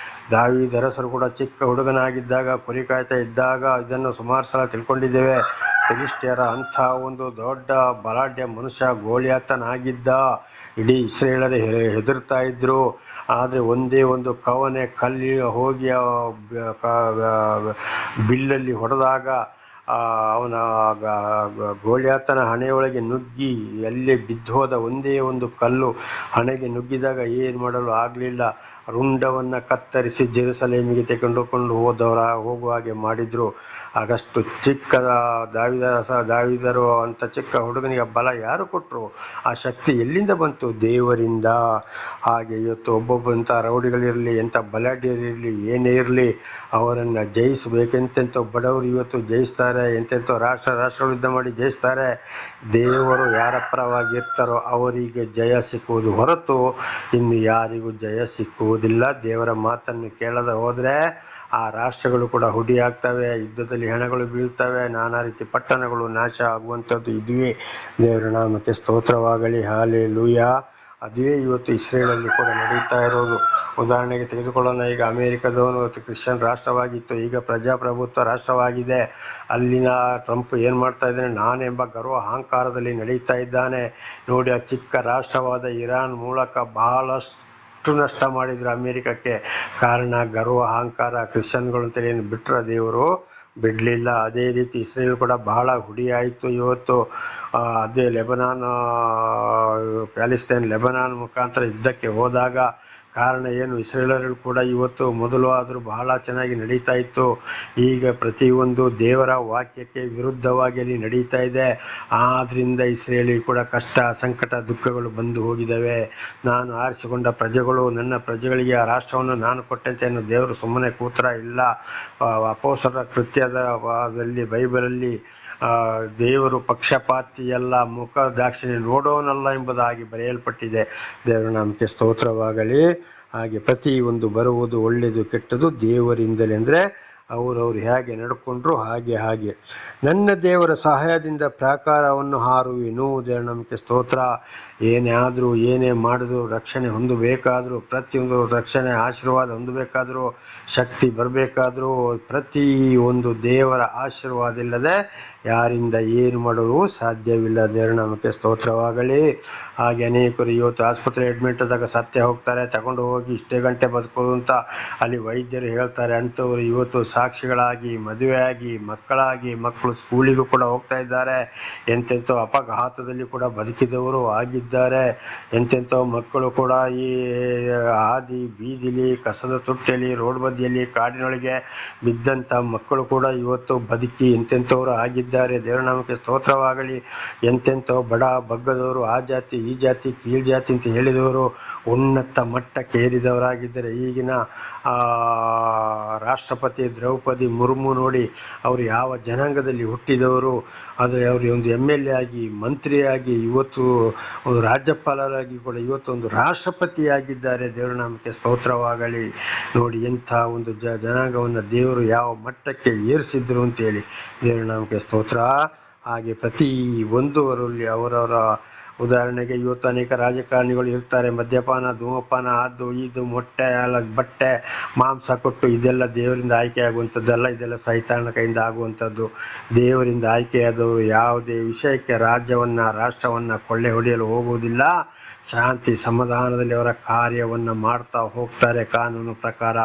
ದಾವೀದ ಅರಸರು ಕೂಡ ಚಿಕ್ಕ ಹುಡುಗನಾಗಿದ್ದಾಗ ಕುರಿ ಕಾಯ್ತಾ ಇದ್ದಾಗ ಇದನ್ನು ಸುಮಾರು ಸಲ ತಿಳ್ಕೊಂಡಿದ್ದೇವೆ. ಫಿಲಿಷ್ಟಿಯರ ಅಂಥ ಒಂದು ದೊಡ್ಡ ಬಲಾಢ್ಯ ಮನುಷ್ಯ ಗೋಲಿಯಾತನಾಗಿದ್ದ. ಇಡೀ ಇಸ್ರೇಲರೇ ಹೆದರ್ತಾ ಇದ್ರು. ಆದರೆ ಒಂದೇ ಒಂದು ಕವನೆ ಕಲ್ಲಿ ಹೋಗಿ ಬಿಲ್ಲಲ್ಲಿ ಹೊಡೆದಾಗ ಅವನ ಗೋಲಿಯಾತನ ಹಣೆಯೊಳಗೆ ನುಗ್ಗಿ ಎಲ್ಲೇ ಬಿದ್ದೋದ. ಒಂದೇ ಒಂದು ಕಲ್ಲು ಹಣೆಗೆ ನುಗ್ಗಿದಾಗ ಏನು ಮಾಡಲು ಆಗಲಿಲ್ಲ. ರುಂಡವನ್ನು ಕತ್ತರಿಸಿ ಜೆರುಸಲೇಮಿಗೆ ತೆಗೆದುಕೊಂಡು ಹೋಗುವ ಹಾಗೆ ಮಾಡಿದ್ರು. ಆಗಷ್ಟು ಚಿಕ್ಕ ದಾವೀದರು ಅಂತ ಚಿಕ್ಕ ಹುಡುಗನಿಗೆ ಬಲ ಯಾರು ಕೊಟ್ಟರು? ಆ ಶಕ್ತಿ ಎಲ್ಲಿಂದ ಬಂತು? ದೇವರಿಂದ. ಹಾಗೆ ಇವತ್ತು ಒಬ್ಬೊಬ್ಬಂಥ ರೌಡಿಗಳಿರಲಿ, ಎಂಥ ಬಲಾಢ್ಯರಿರಲಿ, ಏನೇ ಇರಲಿ, ಅವರನ್ನು ಜಯಿಸಬೇಕೆಂತೆಂಥ ಬಡವರು ಇವತ್ತು ಜಯಿಸ್ತಾರೆ. ಎಂತೆಂಥೋ ರಾಷ್ಟ್ರಗಳು ಯುದ್ಧ ಮಾಡಿ ಜಯಿಸ್ತಾರೆ. ದೇವರು ಯಾರ ಪರವಾಗಿ ಇರ್ತಾರೋ ಅವರಿಗೆ ಜಯ ಸಿಕ್ಕುವುದು ಹೊರತು ಇನ್ನು ಯಾರಿಗೂ ಜಯ ಸಿಕ್ಕುವುದಿಲ್ಲ. ದೇವರ ಮಾತನ್ನು ಕೇಳದೆ ಹೋದರೆ ಆ ರಾಷ್ಟ್ರಗಳು ಕೂಡ ಹುಡಿ ಆಗ್ತವೆ, ಯುದ್ಧದಲ್ಲಿ ಹೆಣಗಳು ಬೀಳ್ತವೆ, ನಾನಾ ರೀತಿ ಪಟ್ಟಣಗಳು ನಾಶ ಆಗುವಂಥದ್ದು ಇದುವೇ. ದೇವರ ನಾಮಕ್ಕೆ ಸ್ತೋತ್ರವಾಗಲಿ. ಹಲ್ಲೆಲೂಯಾ. ಅದೇ ಇವತ್ತು ಇಸ್ರೇಲಲ್ಲಿ ಕೂಡ ನಡೀತಾ ಇರೋದು. ಉದಾಹರಣೆಗೆ ತೆಗೆದುಕೊಳ್ಳೋಣ, ಈಗ ಅಮೇರಿಕದವನು ಕ್ರಿಶ್ಚಿಯನ್ ರಾಷ್ಟ್ರವಾಗಿತ್ತು, ಈಗ ಪ್ರಜಾಪ್ರಭುತ್ವ ರಾಷ್ಟ್ರವಾಗಿದೆ. ಅಲ್ಲಿನ ಟ್ರಂಪ್ ಏನು ಮಾಡ್ತಾ ಇದ್ದಾನೆ? ನಾನೆಂಬ ಗರ್ವ ಅಹಂಕಾರದಲ್ಲಿ ನಡೀತಾ ಇದ್ದಾನೆ. ನೋಡಿ, ಆ ಚಿಕ್ಕ ರಾಷ್ಟ್ರವಾದ ಇರಾನ್ ಮೂಲಕ ಬಹಳಷ್ಟು ನಷ್ಟ ಮಾಡಿದ್ರು ಅಮೇರಿಕಕ್ಕೆ. ಕಾರಣ ಗರ್ವ ಅಹಂಕಾರ. ಕ್ರಿಶ್ಚಿಯನ್ಗಳು ಅಂತೇಳಿ ಏನು ಬಿಟ್ಟರೆ ದೇವರು ಬಿಡಲಿಲ್ಲ. ಅದೇ ರೀತಿ ಇಸ್ರೇಲ್ ಕೂಡ ಬಹಳ ಹುಡಿ ಆಯಿತು. ಇವತ್ತು ಅದೇ ಲೆಬನಾನ್ ಮುಖಾಂತರ ಯುದ್ಧಕ್ಕೆ ಹೋದಾಗ ಕಾರಣ ಏನು, ಇಸ್ರೇಲರು ಕೂಡ ಇವತ್ತು ಮೊದಲು ಆದರೂ ಬಹಳ ಚೆನ್ನಾಗಿ ನಡೀತಾ ಇತ್ತು. ಈಗ ಪ್ರತಿಯೊಂದು ದೇವರ ವಾಕ್ಯಕ್ಕೆ ವಿರುದ್ಧವಾಗಿ ಅಲ್ಲಿ ನಡೀತಾ ಇದೆ. ಆದ್ರಿಂದ ಇಸ್ರೇಲಿಗೆ ಕೂಡ ಕಷ್ಟ, ಸಂಕಟ, ದುಃಖಗಳು ಬಂದು ಹೋಗಿದ್ದಾವೆ. ನಾನು ಆರಿಸಿಕೊಂಡ ಪ್ರಜೆಗಳು, ನನ್ನ ಪ್ರಜೆಗಳಿಗೆ ಆ ರಾಷ್ಟ್ರವನ್ನು ನಾನು ಕೊಟ್ಟಂತೆ ಅನ್ನೋ ದೇವರು ಸುಮ್ಮನೆ ಕೂತ್ರ ಇಲ್ಲ. ಅಪೊಸ್ತಲರ ಕೃತ್ಯದಲ್ಲಿ ಬೈಬಲಲ್ಲಿ ದೇವರು ಪಕ್ಷಪಾತಿಯಲ್ಲ, ಮುಖ ದಾಕ್ಷಿಣ್ಯ ನೋಡೋನಲ್ಲ ಎಂಬುದಾಗಿ ಬರೆಯಲ್ಪಟ್ಟಿದೆ. ದೇವರ ನಾಮಕ್ಕೆ ಸ್ತೋತ್ರವಾಗಲಿ. ಹಾಗೆ ಪ್ರತಿಯೊಂದು ಬರುವುದು ಒಳ್ಳೆಯದು ಕೆಟ್ಟದು ದೇವರಿಂದಲೇ, ಅಂದರೆ ಅವರವರು ಹೇಗೆ ನಡ್ಕೊಂಡ್ರು ಹಾಗೆ ನನ್ನ ದೇವರ ಸಹಾಯದಿಂದ ಪ್ರಾಕಾರವನ್ನು ಹಾರುವೆನು. ದೇವರ ನಾಮಕ್ಕೆ ಸ್ತೋತ್ರ. ಏನೇ ಆದರೂ, ಏನೇ ಮಾಡಿದ್ರು, ರಕ್ಷಣೆ ಹೊಂದಬೇಕಾದ್ರೂ, ಪ್ರತಿಯೊಂದು ರಕ್ಷಣೆ ಆಶೀರ್ವಾದ ಹೊಂದಬೇಕಾದ್ರೂ, ಶಕ್ತಿ ಬರಬೇಕಾದ್ರೂ, ಪ್ರತಿಯೊಂದು ದೇವರ ಆಶೀರ್ವಾದ ಇಲ್ಲದೆ ಯಾರಿಂದ ಏನು ಮಾಡಲು ಸಾಧ್ಯವಿಲ್ಲ. ದೇವರ ನಾಮಕ್ಕೆ ಸ್ತೋತ್ರವಾಗಲಿ. ಹಾಗೆ ಅನೇಕರು ಇವತ್ತು ಆಸ್ಪತ್ರೆ ಅಡ್ಮಿಟ್ ಆದಾಗ ಸತ್ಯ ಹೋಗ್ತಾರೆ, ತಗೊಂಡು ಹೋಗಿ ಇಷ್ಟೇ ಗಂಟೆ ಬದುಕೋದು ಅಂತ ಅಲ್ಲಿ ವೈದ್ಯರು ಹೇಳ್ತಾರೆ. ಅಂಥವ್ರು ಇವತ್ತು ಸಾಕ್ಷಿಗಳಾಗಿ, ಮದುವೆಯಾಗಿ, ಮಕ್ಕಳು ಸ್ಕೂಲಿಗೂ ಕೂಡ ಹೋಗ್ತಾ ಇದ್ದಾರೆ. ಎಂತೆಂಥೋ ಅಪಘಾತದಲ್ಲಿ ಕೂಡ ಬದುಕಿದವರು ಆಗಿದ್ದಾರೆ. ಎಂತೆಂಥೋ ಮಕ್ಕಳು ಕೂಡ ಈ ಹಾದಿ ಬೀದಿಲಿ, ಕಸದ ತೊಟ್ಟಿಯಲ್ಲಿ, ರೋಡ್ ಬದಿಯಲ್ಲಿ, ಕಾಡಿನೊಳಗೆ ಬಿದ್ದಂಥ ಮಕ್ಕಳು ಕೂಡ ಇವತ್ತು ಬದುಕಿ ಎಂತೆಂಥವ್ರು ಆಗಿದ್ದಾರೆ. ದೇವರ ನಾಮಕ್ಕೆ ಸ್ತೋತ್ರವಾಗಲಿ. ಎಂತೆಂಥೋ ಬಡ ಬಗ್ಗದವರು, ಆ ಜಾತಿ ಈ ಜಾತಿ ಕೀಳ್ ಜಾತಿ ಅಂತ ಹೇಳಿದವರು ಉನ್ನತ ಮಟ್ಟಕ್ಕೆ ಏರಿದವರಾಗಿದ್ದರೆ, ಈಗಿನ ರಾಷ್ಟ್ರಪತಿ ದ್ರೌಪದಿ ಮುರ್ಮು ನೋಡಿ, ಅವರು ಯಾವ ಜನಾಂಗದಲ್ಲಿ ಹುಟ್ಟಿದವರು, ಆದರೆ ಅವರು ಒಂದು MLA ಆಗಿ, ಮಂತ್ರಿಯಾಗಿ, ಇವತ್ತು ಒಂದು ರಾಜ್ಯಪಾಲರಾಗಿ ಕೂಡ ಇವತ್ತು ಒಂದು ರಾಷ್ಟ್ರಪತಿಯಾಗಿದ್ದಾರೆ. ದೇವರ ನಾಮಕ್ಕೆ ಸ್ತೋತ್ರವಾಗಲಿ. ನೋಡಿ ಎಂಥ ಒಂದು ಜನಾಂಗವನ್ನು ದೇವರು ಯಾವ ಮಟ್ಟಕ್ಕೆ ಏರಿಸಿದ್ರು ಅಂತೇಳಿ. ದೇವರ ನಾಮಕ್ಕೆ ಸ್ತೋತ್ರ. ಹಾಗೆ ಪ್ರತಿ ಒಂದೂವರಲ್ಲಿ ಅವರವರ ಉದಾಹರಣೆಗೆ ಇವತ್ತು ಅನೇಕ ರಾಜಕಾರಣಿಗಳು ಇರ್ತಾರೆ, ಮದ್ಯಪಾನ, ಧೂಮಪಾನ, ಅದು ಇದು, ಮೊಟ್ಟೆ, ಬಟ್ಟೆ, ಮಾಂಸ ಕೊಟ್ಟು, ಇದೆಲ್ಲ ದೇವರಿಂದ ಆಯ್ಕೆ ಆಗುವಂಥದ್ದಲ್ಲ, ಇದೆಲ್ಲ ಸೈತಾನನ ಕೈಯಿಂದ ಆಗುವಂಥದ್ದು. ದೇವರಿಂದ ಆಯ್ಕೆಯಾದವರು ಯಾವುದೇ ವಿಷಯಕ್ಕೆ ರಾಷ್ಟ್ರವನ್ನು ಕೊಳ್ಳೆ ಹೊಡೆಯಲು ಹೋಗುವುದಿಲ್ಲ. ಶಾಂತಿ ಸಮಾಧಾನದಲ್ಲಿ ಅವರ ಕಾರ್ಯವನ್ನು ಮಾಡ್ತಾ ಹೋಗ್ತಾರೆ ಕಾನೂನು ಪ್ರಕಾರ.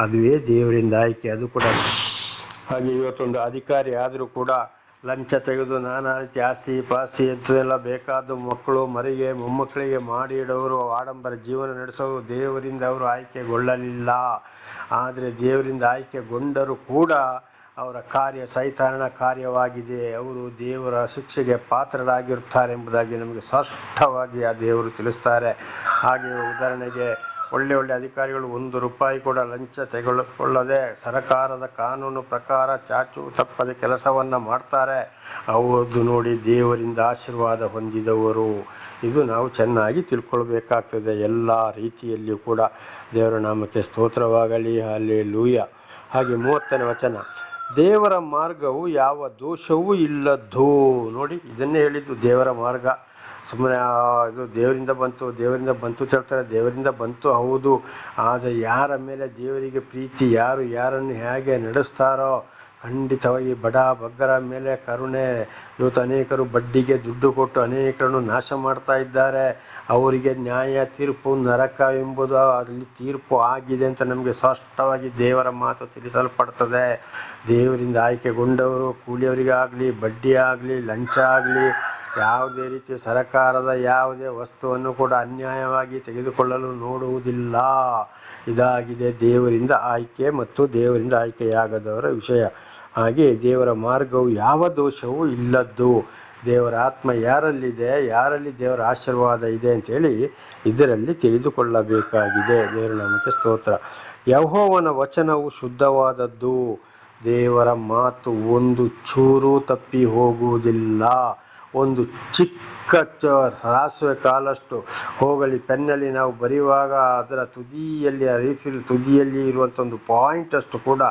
ಅದುವೇ ದೇವರಿಂದ ಆಯ್ಕೆ. ಅದು ಕೂಡ ಹಾಗೆ ಇವತ್ತೊಂದು ಅಧಿಕಾರಿ ಆದರೂ ಕೂಡ ಲಂಚ ತೆಗೆದು ನಾನಾ ರೀತಿ ಆಸ್ತಿ ಪಾಸ್ತಿ ಎಂಥದೆಲ್ಲ ಬೇಕಾದ ಮಕ್ಕಳು ಮರಿಗೆ ಮೊಮ್ಮಕ್ಕಳಿಗೆ ಮಾಡಿ ಇಡೋರು, ಆಡಂಬರ ಜೀವನ ನಡೆಸೋರು ದೇವರಿಂದ ಅವರು ಆಯ್ಕೆಗೊಳ್ಳಲಿಲ್ಲ. ಆದರೆ ದೇವರಿಂದ ಆಯ್ಕೆಗೊಂಡರೂ ಕೂಡ ಅವರ ಕಾರ್ಯ ಸೈತಾನನ ಕಾರ್ಯವಾಗಿದೆ. ಅವರು ದೇವರ ಶಿಕ್ಷೆಗೆ ಪಾತ್ರರಾಗಿರ್ತಾರೆ ಎಂಬುದಾಗಿ ನಮಗೆ ಸ್ಪಷ್ಟವಾಗಿ ಆ ದೇವರು ತಿಳಿಸ್ತಾರೆ. ಹಾಗೆ ಉದಾಹರಣೆಗೆ ಒಳ್ಳೆ ಅಧಿಕಾರಿಗಳು ₹1 ಕೂಡ ಲಂಚ ತೆಗೆದುಕೊಳ್ಳದೆ ಸರಕಾರದ ಕಾನೂನು ಪ್ರಕಾರ ಚಾಚು ತಪ್ಪದೆ ಕೆಲಸವನ್ನು ಮಾಡ್ತಾರೆ. ಅವರು ನೋಡಿ ದೇವರಿಂದ ಆಶೀರ್ವಾದ ಹೊಂದಿದವರು. ಇದು ನಾವು ಚೆನ್ನಾಗಿ ತಿಳ್ಕೊಳ್ಬೇಕಾಗ್ತದೆ ಎಲ್ಲ ರೀತಿಯಲ್ಲಿಯೂ ಕೂಡ. ದೇವರ ನಾಮಕ್ಕೆ ಸ್ತೋತ್ರವಾಗಲಿ. ಹಲ್ಲೆಲೂಯಾ. ಹಾಗೆ 30ನೇ ವಚನ, ದೇವರ ಮಾರ್ಗವು ಯಾವ ದೋಷವೂ ಇಲ್ಲದ್ದು. ನೋಡಿ, ಇದನ್ನೇ ಹೇಳಿದ್ದು, ದೇವರ ಮಾರ್ಗ ಸುಮ್ಮನೆ ಇದು ದೇವರಿಂದ ಬಂತು ಹೇಳ್ತಾರೆ. ದೇವರಿಂದ ಬಂತು ಹೌದು, ಆದರೆ ಯಾರ ಮೇಲೆ ದೇವರಿಗೆ ಪ್ರೀತಿ, ಯಾರನ್ನು ಹೇಗೆ ನಡೆಸ್ತಾರೋ ಖಂಡಿತವಾಗಿ ಬಡ ಬಗ್ಗರ ಮೇಲೆ ಕರುಣೆ. ಇವತ್ತು ಅನೇಕರು ಬಡ್ಡಿಗೆ ದುಡ್ಡು ಕೊಟ್ಟು ಅನೇಕರನ್ನು ನಾಶ ಮಾಡ್ತಾ ಇದ್ದಾರೆ. ಅವರಿಗೆ ನ್ಯಾಯ ತೀರ್ಪು ನರಕ ಎಂಬುದು ಅಲ್ಲಿ ತೀರ್ಪು ಆಗಿದೆ ಅಂತ ನಮಗೆ ಸ್ಪಷ್ಟವಾಗಿ ದೇವರ ಮಾತು ತಿಳಿಸಲ್ಪಡ್ತದೆ. ದೇವರಿಂದ ಆಯ್ಕೆಗೊಂಡವರು ಕೂಲಿಯವರಿಗಾಗಲಿ, ಬಡ್ಡಿ ಆಗಲಿ, ಲಂಚ ಆಗಲಿ, ಯಾವುದೇ ರೀತಿ ಸರಕಾರದ ಯಾವುದೇ ವಸ್ತುವನ್ನು ಕೂಡ ಅನ್ಯಾಯವಾಗಿ ತೆಗೆದುಕೊಳ್ಳಲು ನೋಡುವುದಿಲ್ಲ. ಇದಾಗಿದೆ ದೇವರಿಂದ ಆಯ್ಕೆ ಮತ್ತು ದೇವರಿಂದ ಆಯ್ಕೆಯಾಗದವರ ವಿಷಯ. ಹಾಗೆ ದೇವರ ಮಾರ್ಗವು ಯಾವ ದೋಷವೂ ಇಲ್ಲದ್ದು. ದೇವರ ಆತ್ಮ ಯಾರಲ್ಲಿದೆ, ಯಾರಲ್ಲಿ ದೇವರ ಆಶೀರ್ವಾದ ಇದೆ ಅಂತೇಳಿ ಇದರಲ್ಲಿ ತಿಳಿದುಕೊಳ್ಳಬೇಕಾಗಿದೆ. ದೇವರ ನಾಮಕ್ಕೆ ಸ್ತೋತ್ರ. ಯೆಹೋವನ ವಚನವು ಶುದ್ಧವಾದದ್ದು. ದೇವರ ಮಾತು ಒಂದು ಚೂರು ತಪ್ಪಿ ಹೋಗುವುದಿಲ್ಲ. ಒಂದು ಚಿಕ್ಕ ಸಾಸಿವೆ ಕಾಲಷ್ಟು ಹೋಗಲಿ ಪೆನ್ನಲ್ಲಿ ನಾವು ಬರೆಯುವಾಗ ಅದರ ತುದಿಯಲ್ಲಿ, ರೀಫಿಲ್ ತುದಿಯಲ್ಲಿ ಇರುವಂಥ ಒಂದು ಪಾಯಿಂಟ್ ಅಷ್ಟು ಕೂಡ,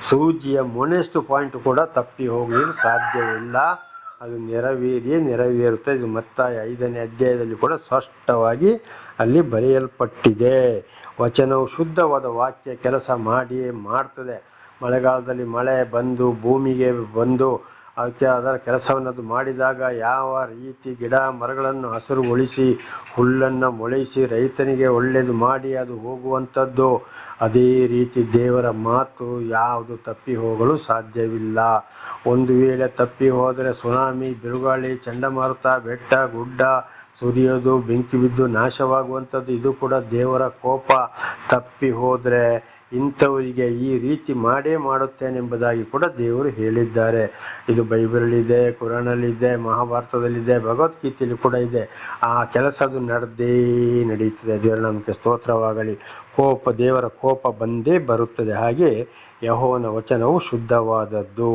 ಸೂಜಿಯ ಮೊನೆಯಷ್ಟು ಪಾಯಿಂಟ್ ಕೂಡ ತಪ್ಪಿ ಹೋಗಲು ಸಾಧ್ಯವಿಲ್ಲ. ಅದು ನೆರವೇರುತ್ತೆ. ಇದು ಮತ್ತಾಯ 5ನೇ ಅಧ್ಯಾಯದಲ್ಲಿ ಕೂಡ ಸ್ಪಷ್ಟವಾಗಿ ಅಲ್ಲಿ ಬರೆಯಲ್ಪಟ್ಟಿದೆ. ವಚನವು ಶುದ್ಧವಾದ ವಾಕ್ಯ ಕೆಲಸ ಮಾಡಿಯೇ ಮಾಡ್ತದೆ. ಮಳೆಗಾಲದಲ್ಲಿ ಮಳೆ ಬಂದು ಭೂಮಿಗೆ ಬಂದು ಅದರ ಕೆಲಸವನ್ನು ಅದು ಮಾಡಿದಾಗ ಯಾವ ರೀತಿ ಗಿಡ ಮರಗಳನ್ನು ಹಸಿರುಗೊಳಿಸಿ ಹುಲ್ಲನ್ನು ಮೊಳೆಸಿ ರೈತನಿಗೆ ಒಳ್ಳೆಯದು ಮಾಡಿ ಅದು ಹೋಗುವಂಥದ್ದು, ಅದೇ ರೀತಿ ದೇವರ ಮಾತು ಯಾವುದು ತಪ್ಪಿ ಹೋಗಲು ಸಾಧ್ಯವಿಲ್ಲ. ಒಂದು ವೇಳೆ ತಪ್ಪಿ ಹೋದರೆ ಸುನಾಮಿ, ಬಿರುಗಾಳಿ, ಚಂಡಮಾರುತ, ಬೆಟ್ಟ ಗುಡ್ಡ, ಸುರಿಯೋದು, ಬೆಂಕಿ ಬಿದ್ದು ನಾಶವಾಗುವಂಥದ್ದು, ಇದು ಕೂಡ ದೇವರ ಕೋಪ. ತಪ್ಪಿ ಹೋದರೆ ಇಂಥವರಿಗೆ ಈ ರೀತಿ ಮಾಡೇ ಮಾಡುತ್ತೇನೆಂಬುದಾಗಿ ಕೂಡ ದೇವರು ಹೇಳಿದ್ದಾರೆ. ಇದು ಬೈಬಲಲ್ಲಿದೆ, ಕುರಾನಲ್ಲಿದೆ, ಮಹಾಭಾರತದಲ್ಲಿದೆ, ಭಗವದ್ಗೀತೆಯಲ್ಲಿ ಕೂಡ ಇದೆ. ಆ ಕೆಲಸ ಅದು ನಡೆದೇ ನಡೀತದೆ. ದೇವರ ನಮಗೆ ಸ್ತೋತ್ರವಾಗಲಿ. ದೇವರ ಕೋಪ ಬಂದೇ ಬರುತ್ತದೆ. ಹಾಗೆ ಯೆಹೋವನ ವಚನವು ಶುದ್ಧವಾದದ್ದು.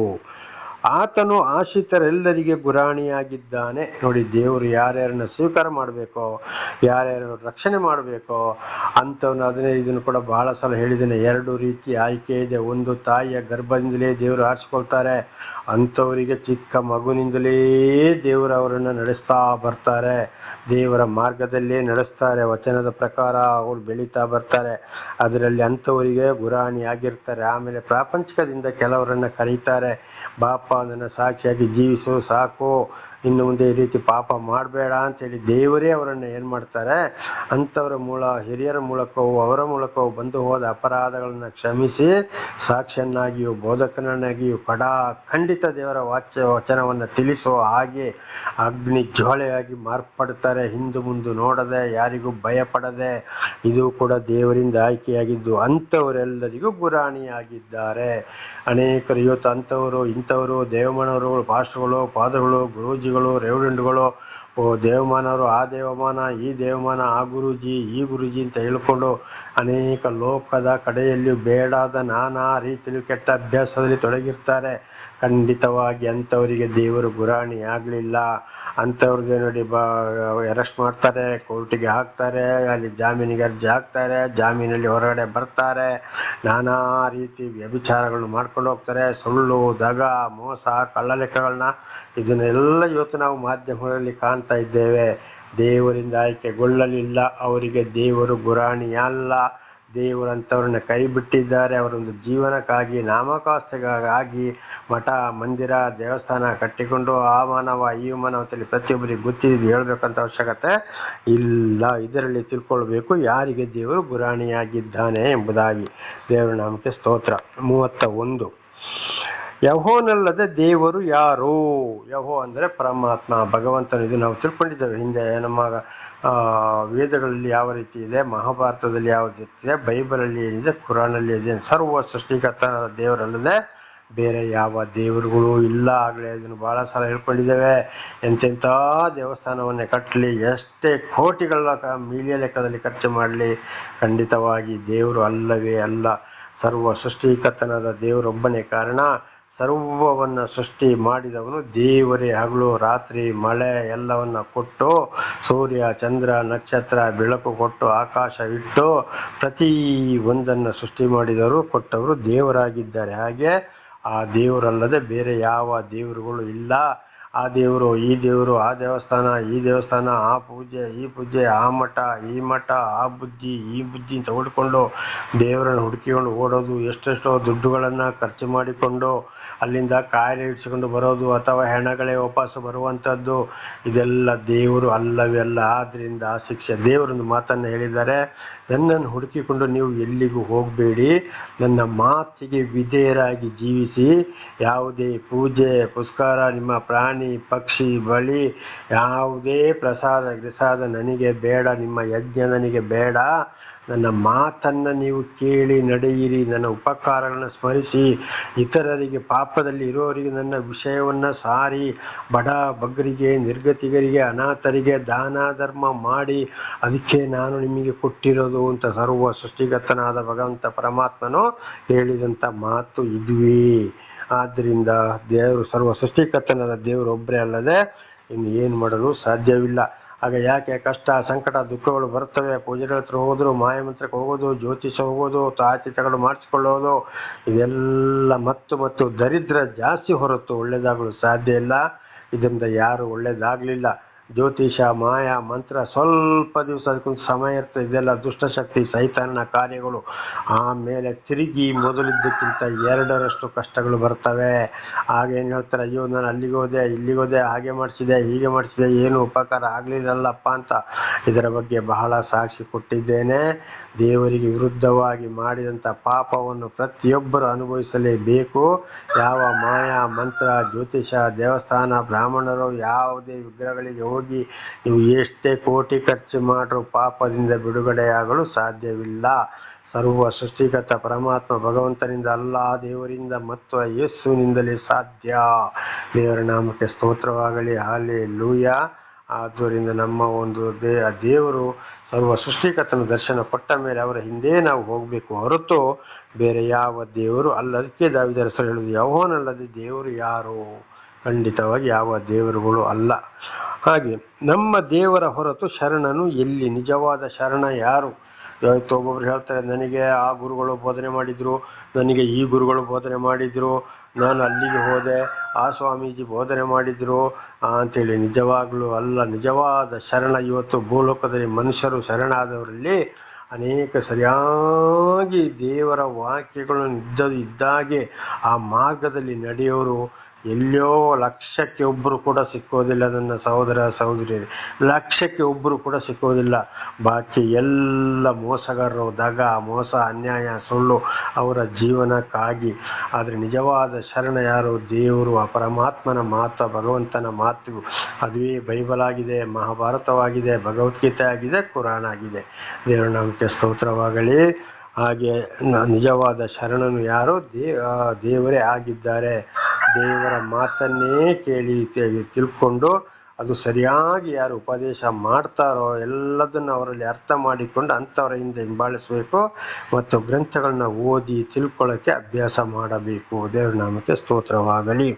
ಆತನು ಆಶ್ರಿತರೆಲ್ಲರಿಗೆ ಗುರಾಣಿಯಾಗಿದ್ದಾನೆ. ನೋಡಿ, ದೇವರು ಯಾರ್ಯಾರನ್ನ ಸ್ವೀಕಾರ ಮಾಡಬೇಕೋ, ಯಾರ್ಯಾರನ್ನು ರಕ್ಷಣೆ ಮಾಡಬೇಕೋ ಅಂಥವನ್ನ, ಅದನ್ನೇ ಇದನ್ನು ಕೂಡ ಬಹಳ ಸಲ ಹೇಳಿದ್ದೇನೆ. 2 ರೀತಿ ಆಯ್ಕೆ ಇದೆ. ಒಂದು, ತಾಯಿಯ ಗರ್ಭದಿಂದಲೇ ದೇವರು ಆರಿಸಿಕೊಳ್ತಾರೆ. ಅಂಥವರಿಗೆ ಚಿಕ್ಕ ಮಗುವಿನಿಂದಲೇ ದೇವರು ಅವರನ್ನು ನಡೆಸ್ತಾ ಬರ್ತಾರೆ. ದೇವರ ಮಾರ್ಗದಲ್ಲೇ ನಡೆಸ್ತಾರೆ. ವಚನದ ಪ್ರಕಾರ ಅವರು ಬೆಳೀತಾ ಬರ್ತಾರೆ. ಅದರಲ್ಲಿ ಅಂಥವರಿಗೆ ಗುರಾಣಿ ಆಗಿರ್ತಾರೆ. ಆಮೇಲೆ ಪ್ರಾಪಂಚಿಕದಿಂದ ಕೆಲವರನ್ನು ಕರೀತಾರೆ. ಬಾಪ, ನನ್ನ ಸಾಕ್ಷಿಯಾಗಿ ಜೀವಿಸು, ಸಾಕು, ಇನ್ನು ಮುಂದೆ ಈ ರೀತಿ ಪಾಪ ಮಾಡಬೇಡ ಅಂತೇಳಿ ದೇವರೇ ಅವರನ್ನು ಏನು ಮಾಡ್ತಾರೆ, ಅಂಥವರ ಹಿರಿಯರ ಮೂಲಕವೂ ಅವರ ಮೂಲಕವೂ ಬಂದು ಹೋದ ಅಪರಾಧಗಳನ್ನು ಕ್ಷಮಿಸಿ ಸಾಕ್ಷಿಯನ್ನಾಗಿಯೂ ಬೋಧಕನನ್ನಾಗಿಯೂ ಖಂಡಿತ ದೇವರ ವಚನವನ್ನು ತಿಳಿಸುವ ಹಾಗೆ ಅಗ್ನಿ ಜ್ವಾಲೆಯಾಗಿ ಮಾರ್ಪಡ್ತಾರೆ. ಹಿಂದು ಮುಂದೆ ನೋಡದೆ, ಯಾರಿಗೂ ಭಯಪಡದೆ. ಇದು ಕೂಡ ದೇವರಿಂದ ಆಯ್ಕೆಯಾಗಿದ್ದು ಅಂಥವರೆಲ್ಲರಿಗೂ ಗುರಾಣಿಯಾಗಿದ್ದಾರೆ. ಅನೇಕರು ಇವತ್ತು ಅಂಥವರು ಇಂಥವರು ದೇವಮಾನವರು, ಪಾಸ್ಟರ್ಗಳು, ಫಾದರ್ಗಳು, ಗುರೂಜಿಗಳು, ರೆವರೆಂಡ್ಗಳು, ದೇವಮಾನವರು, ಆ ದೇವಮಾನ, ಈ ದೇವಮಾನ, ಆ ಗುರೂಜಿ, ಈ ಗುರೂಜಿ ಅಂತ ಹೇಳ್ಕೊಂಡು ಅನೇಕ ಲೋಕದ ಕಡೆಯಲ್ಲಿ ಬೇಡಾದ ನಾನಾ ರೀತಿಯಲ್ಲಿ ಕೆಟ್ಟ ಅಭ್ಯಾಸದಲ್ಲಿ ತೊಡಗಿರ್ತಾರೆ. ಖಂಡಿತವಾಗಿ ಅಂಥವರಿಗೆ ದೇವರು ಗುರಾಣಿ ಆಗಲಿಲ್ಲ. ಅಂಥವ್ರಿಗೆ ನೋಡಿ ಅರೆಸ್ಟ್ ಮಾಡ್ತಾರೆ, ಕೋರ್ಟಿಗೆ ಹಾಕ್ತಾರೆ, ಅಲ್ಲಿ ಜಾಮೀನಿಗೆ ಅರ್ಜಿ ಹಾಕ್ತಾರೆ, ಜಾಮೀನಲ್ಲಿ ಹೊರಗಡೆ ಬರ್ತಾರೆ, ನಾನಾ ರೀತಿ ವ್ಯಭಿಚಾರಗಳನ್ನು ಮಾಡ್ಕೊಂಡು ಹೋಗ್ತಾರೆ. ಸುಳ್ಳು, ದಗ, ಮೋಸ, ಕಳ್ಳಲೆಕ್ಕಗಳನ್ನ ಇದನ್ನೆಲ್ಲ ಇವತ್ತು ನಾವು ಮಾಧ್ಯಮಗಳಲ್ಲಿ ಕಾಣ್ತಾ ಇದ್ದೇವೆ. ದೇವರಿಂದ ಆಯ್ಕೆಗೊಳ್ಳಲಿಲ್ಲ ಅವರಿಗೆ ದೇವರು ಗುರಾಣಿಯಲ್ಲ. ದೇವರಂಥವ್ರನ್ನ ಕೈ ಬಿಟ್ಟಿದ್ದಾರೆ. ಅವರೊಂದು ಜೀವನಕ್ಕಾಗಿ, ನಾಮಕಾಸ್ತೆಗಾಗಿ ಮಠ, ಮಂದಿರ, ದೇವಸ್ಥಾನ ಕಟ್ಟಿಕೊಂಡು ಆ ಮಾನವ ಈ ಮಾನವ ಅಂತೇಳಿ ಪ್ರತಿಯೊಬ್ಬರಿಗೆ ಗೊತ್ತಿದ್ದು ಹೇಳ್ಬೇಕಂತ ಅವಶ್ಯಕತೆ ಇಲ್ಲ. ಇದರಲ್ಲಿ ತಿಳ್ಕೊಳ್ಬೇಕು ಯಾರಿಗೆ ದೇವರು ಗುರಾಣಿಯಾಗಿದ್ದಾನೆ ಎಂಬುದಾಗಿ. ದೇವರ ನಾಮಕ್ಕೆ ಸ್ತೋತ್ರ. 31. ಯೆಹೋವನಲ್ಲದೆ ದೇವರು ಯಾರು? ಯೆಹೋ ಅಂದರೆ ಪರಮಾತ್ಮ, ಭಗವಂತನು. ಇದು ನಾವು ತಿಳ್ಕೊಂಡಿದ್ದೇವೆ ಹಿಂದೆ. ನಮ್ಮ ವೇದಗಳಲ್ಲಿ ಯಾವ ರೀತಿ ಇದೆ, ಮಹಾಭಾರತದಲ್ಲಿ ಯಾವ ರೀತಿ ಇದೆ, ಬೈಬಲಲ್ಲಿ ಏನಿದೆ, ಕುರಾನಲ್ಲಿ ಇದೆ. ಸರ್ವ ಸೃಷ್ಟಿಕರ್ತನಾದ ದೇವರಲ್ಲದೆ ಬೇರೆ ಯಾವ ದೇವರುಗಳು ಇಲ್ಲ. ಆಗಲೇ ಇದನ್ನು ಬಹಳ ಸಲ ಹೇಳ್ಕೊಂಡಿದ್ದೇವೆ. ಎಂತೆಂಥ ದೇವಸ್ಥಾನವನ್ನೇ ಕಟ್ಟಲಿ, ಎಷ್ಟೇ ಕೋಟಿಗಳ ಮಿಲಿಯನ್ ಲೆಕ್ಕದಲ್ಲಿ ಖರ್ಚು ಮಾಡಲಿ, ಖಂಡಿತವಾಗಿ ದೇವರು ಅಲ್ಲವೇ ಅಲ್ಲ. ಸರ್ವ ಸೃಷ್ಟಿಕರ್ತನಾದ ದೇವರೊಬ್ಬನೇ ಕಾರಣ. ಸರ್ವವನ್ನು ಸೃಷ್ಟಿ ಮಾಡಿದವನು ದೇವರೇ. ಹಗಲು ರಾತ್ರಿ ಮಳೆ ಎಲ್ಲವನ್ನ ಕೊಟ್ಟು, ಸೂರ್ಯ ಚಂದ್ರ ನಕ್ಷತ್ರ ಬೆಳಕು ಕೊಟ್ಟು, ಆಕಾಶ ಇಟ್ಟು ಪ್ರತಿ ಒಂದನ್ನು ಸೃಷ್ಟಿ ಮಾಡಿದವರು ಕೊಟ್ಟವರು ದೇವರಾಗಿದ್ದಾರೆ. ಹಾಗೆ ಆ ದೇವರಲ್ಲದೆ ಬೇರೆ ಯಾವ ದೇವರುಗಳು ಇಲ್ಲ. ಆ ದೇವರು, ಈ ದೇವರು, ಆ ದೇವಸ್ಥಾನ, ಈ ದೇವಸ್ಥಾನ, ಆ ಪೂಜೆ, ಈ ಪೂಜೆ, ಆ ಮಠ, ಈ ಮಠ, ಆ ಬುದ್ಧಿ, ಈ ಬುದ್ಧಿ ಅಂತ ಹುಡ್ಕೊಂಡು ದೇವರನ್ನು ಹುಡುಕಿಕೊಂಡು ಓಡೋದು, ಎಷ್ಟೆಷ್ಟೋ ದುಡ್ಡುಗಳನ್ನು ಖರ್ಚು ಮಾಡಿಕೊಂಡು ಅಲ್ಲಿಂದ ಕಾಯಿಲೆ ಇಡ್ಸ್ಕೊಂಡು ಬರೋದು, ಅಥವಾ ಹೆಣಗಳೇ ವಾಪಸ್ಸು ಬರುವಂಥದ್ದು, ಇದೆಲ್ಲ ದೇವರು ಅಲ್ಲವೇ ಅಲ್ಲ. ಆದ್ದರಿಂದ ಆ ಶಿಕ್ಷೆ. ದೇವರೊಂದು ಮಾತನ್ನು ಹೇಳಿದ್ದಾರೆ, ನನ್ನನ್ನು ಹುಡುಕಿಕೊಂಡು ನೀವು ಎಲ್ಲಿಗೂ ಹೋಗಬೇಡಿ, ನನ್ನ ಮಾತಿಗೆ ವಿಧೇಯರಾಗಿ ಜೀವಿಸಿ. ಯಾವುದೇ ಪೂಜೆ ಪುಸ್ಕಾರ, ನಿಮ್ಮ ಪ್ರಾಣಿ ಪಕ್ಷಿ ಬಳಿ ಯಾವುದೇ ಪ್ರಸಾದ ನನಗೆ ಬೇಡ, ನಿಮ್ಮ ಯಜ್ಞ ನನಗೆ ಬೇಡ. ನನ್ನ ಮಾತನ್ನು ನೀವು ಕೇಳಿ ನಡೆಯಿರಿ, ನನ್ನ ಉಪಕಾರಗಳನ್ನು ಸ್ಮರಿಸಿ, ಇತರರಿಗೆ, ಪಾಪದಲ್ಲಿ ಇರೋರಿಗೆ ನನ್ನ ವಿಷಯವನ್ನು ಸಾರಿ, ಬಡ ಬಗ್ಗರಿಗೆ, ನಿರ್ಗತಿಗರಿಗೆ, ಅನಾಥರಿಗೆ ದಾನ ಧರ್ಮ ಮಾಡಿ, ಅದಕ್ಕೆ ನಾನು ನಿಮಗೆ ಕೊಟ್ಟಿರೋದು ಅಂತ ಸರ್ವ ಸೃಷ್ಟಿಕರ್ತನಾದ ಭಗವಂತ ಪರಮಾತ್ಮನು ಹೇಳಿದಂಥ ಮಾತು ಇದುವೇ. ಆದ್ದರಿಂದ ದೇವರು, ಸರ್ವ ಸೃಷ್ಟಿಕರ್ತನಾದ ದೇವರು ಒಬ್ಬರೇ ಅಲ್ಲದೆ ಇನ್ನು ಏನು ಮಾಡಲು ಸಾಧ್ಯವಿಲ್ಲ. ಆಗ ಯಾಕೆ ಕಷ್ಟ, ಸಂಕಟ, ದುಃಖಗಳು ಬರ್ತವೆ? ಪೂಜೆಗಳ ಹತ್ರ ಹೋಗೋದು, ಮಾಯಮಂತ್ರಕ್ಕೆ ಹೋಗೋದು, ಜ್ಯೋತಿಷ ಹೋಗೋದು, ತಾಚಿತಗಳು ಮಾಡಿಸ್ಕೊಳ್ಳೋದು, ಇದೆಲ್ಲ ಮತ್ತು ದರಿದ್ರ ಜಾಸ್ತಿ ಹೊರತು ಒಳ್ಳೆಯದಾಗಲು ಸಾಧ್ಯ ಇಲ್ಲ. ಇದರಿಂದ ಯಾರು ಒಳ್ಳೆಯದಾಗಲಿಲ್ಲ. ಜ್ಯೋತಿಷ, ಮಾಯ, ಮಂತ್ರ ಸ್ವಲ್ಪ ದಿವಸ ಅದಕ್ಕೊಂದು ಸಮಯ ಇರ್ತದೆ. ಇದೆಲ್ಲ ದುಷ್ಟಶಕ್ತಿ, ಸೈತಾನನ ಕಾರ್ಯಗಳು. ಆಮೇಲೆ ತಿರುಗಿ ಮೊದಲಿದ್ದಕ್ಕಿಂತ 2ರಷ್ಟು ಕಷ್ಟಗಳು ಬರ್ತವೆ. ಆಗೇನು ಹೇಳ್ತಾರೆ, ಅಯ್ಯೋ ನಾನು ಅಲ್ಲಿಗೋದೆ, ಇಲ್ಲಿಗೋದೆ, ಹಾಗೆ ಮಾಡಿಸಿದೆ, ಹೀಗೆ ಮಾಡಿಸಿದೆ, ಏನು ಉಪಕಾರ ಆಗಲಿಲ್ಲಲ್ಲಪ್ಪ ಅಂತ. ಇದರ ಬಗ್ಗೆ ಬಹಳ ಸಾಕ್ಷಿ ಕೊಟ್ಟಿದ್ದೇನೆ. ದೇವರಿಗೆ ವಿರುದ್ಧವಾಗಿ ಮಾಡಿದಂಥ ಪಾಪವನ್ನು ಪ್ರತಿಯೊಬ್ಬರು ಅನುಭವಿಸಲೇಬೇಕು. ಯಾವ ಮಾಯ ಮಂತ್ರ, ಜ್ಯೋತಿಷ, ದೇವಸ್ಥಾನ, ಬ್ರಾಹ್ಮಣರು ಯಾವುದೇ ವಿಗ್ರಹಗಳಿಗೆ ಹೋಗಿ ನೀವು ಎಷ್ಟೇ ಕೋಟಿ ಖರ್ಚು ಮಾಡರೂ ಪಾಪದಿಂದ ಬಿಡುಗಡೆಯಾಗಲು ಸಾಧ್ಯವಿಲ್ಲ. ಸರ್ವ ಸೃಷ್ಟಿಕರ್ತ ಪರಮಾತ್ಮ ಭಗವಂತನಿಂದ ಅಲ್ಲ, ದೇವರಿಂದ ಮತ್ತು ಯೇಸುವಿನಿಂದಲೇ ಸಾಧ್ಯ. ದೇವರ ನಾಮಕ್ಕೆ ಸ್ತೋತ್ರವಾಗಲಿ. ಹಲ್ಲೆಲೂಯಾ. ಆದ್ದರಿಂದ ನಮ್ಮ ಒಂದು ದೇವರು ಸರ್ವ ಸೃಷ್ಟಿಕರ್ತನ ದರ್ಶನ ಕೊಟ್ಟ ಮೇಲೆ ಅವರ ಹಿಂದೆ ನಾವು ಹೋಗಬೇಕು ಹೊರತು ಬೇರೆ ಯಾವ ದೇವರು ಅಲ್ಲ. ಅದಕ್ಕೆ ದಾವೀದನ ಹೆಸರು ಹೇಳುವುದು, ಯೆಹೋವನಲ್ಲದೆ ದೇವರು ಯಾರು? ಖಂಡಿತವಾಗಿ ಯಾವ ದೇವರುಗಳು ಅಲ್ಲ. ಹಾಗೆ ನಮ್ಮ ದೇವರ ಹೊರತು ಶರಣನು ಎಲ್ಲಿ? ನಿಜವಾದ ಶರಣ ಯಾರು? ಇವತ್ತು ಒಬ್ಬೊಬ್ರು ಹೇಳ್ತಾರೆ, ನನಗೆ ಆ ಗುರುಗಳು ಬೋಧನೆ ಮಾಡಿದ್ರು, ನನಗೆ ಈ ಗುರುಗಳು ಬೋಧನೆ ಮಾಡಿದ್ರು, ನಾನು ಅಲ್ಲಿಗೆ ಹೋದೆ, ಆ ಸ್ವಾಮೀಜಿ ಬೋಧನೆ ಮಾಡಿದ್ರು ಅಂತೇಳಿ. ನಿಜವಾಗ್ಲೂ ಅಲ್ಲ. ನಿಜವಾದ ಶರಣ ಇವತ್ತು ಭೂಲೋಕದಲ್ಲಿ ಮನುಷ್ಯರು ಶರಣಾದವರಲ್ಲಿ ಅನೇಕ ಸರಿಯಾಗಿ ದೇವರ ವಾಕ್ಯಗಳನ್ನು ಇದ್ದಾಗೆ ಆ ಮಾರ್ಗದಲ್ಲಿ ನಡೆಯೋರು ಎಲ್ಲೋ ಲಕ್ಷಕ್ಕೆ ಒಬ್ಬರು ಕೂಡ ಸಿಕ್ಕೋದಿಲ್ಲ. ನನ್ನ ಸಹೋದರ ಸಹೋದರಿಯರು, ಲಕ್ಷಕ್ಕೆ ಒಬ್ಬರು ಕೂಡ ಸಿಕ್ಕೋದಿಲ್ಲ. ಬಾಕಿ ಎಲ್ಲ ಮೋಸಗಾರರು, ದಗ, ಮೋಸ, ಅನ್ಯಾಯ, ಸುಳ್ಳು ಅವರ ಜೀವನಕ್ಕಾಗಿ. ಆದರೆ ನಿಜವಾದ ಶರಣ ಯಾರು? ದೇವರು, ಆ ಪರಮಾತ್ಮನ ಮಾತು, ಭಗವಂತನ ಮಾತು. ಅದುವೇ ಬೈಬಲ್ ಆಗಿದೆ, ಮಹಾಭಾರತವಾಗಿದೆ, ಭಗವದ್ಗೀತೆ ಆಗಿದೆ, ಕುರಾನ್ ಆಗಿದೆ. ದೇವರ ನಾಮಕ್ಕೆ ಸ್ತೋತ್ರವಾಗಲಿ. ಹಾಗೆ ನಿಜವಾದ ಶರಣನು ಯಾರು? ದೇವರೇ ಆಗಿದ್ದಾರೆ. ದೇವರ ಮಾತನ್ನೇ ಕೇಳಿ ತಿಳ್ಕೊಂಡು ಅದು ಸರಿಯಾಗಿ ಯಾರು ಉಪದೇಶ ಮಾಡ್ತಾರೋ ಎಲ್ಲದನ್ನು ಅವರಲ್ಲಿ ಅರ್ಥ ಮಾಡಿಕೊಂಡು ಅಂಥವರ ಹಿಂದೆ ಹಿಂಬಾಲಿಸಬೇಕು ಮತ್ತು ಗ್ರಂಥಗಳನ್ನ ಓದಿ ತಿಳ್ಕೊಳ್ಳೋಕ್ಕೆ ಅಭ್ಯಾಸ ಮಾಡಬೇಕು. ದೇವರ ನಾಮಕ್ಕೆ ಸ್ತೋತ್ರವಾಗಲಿ.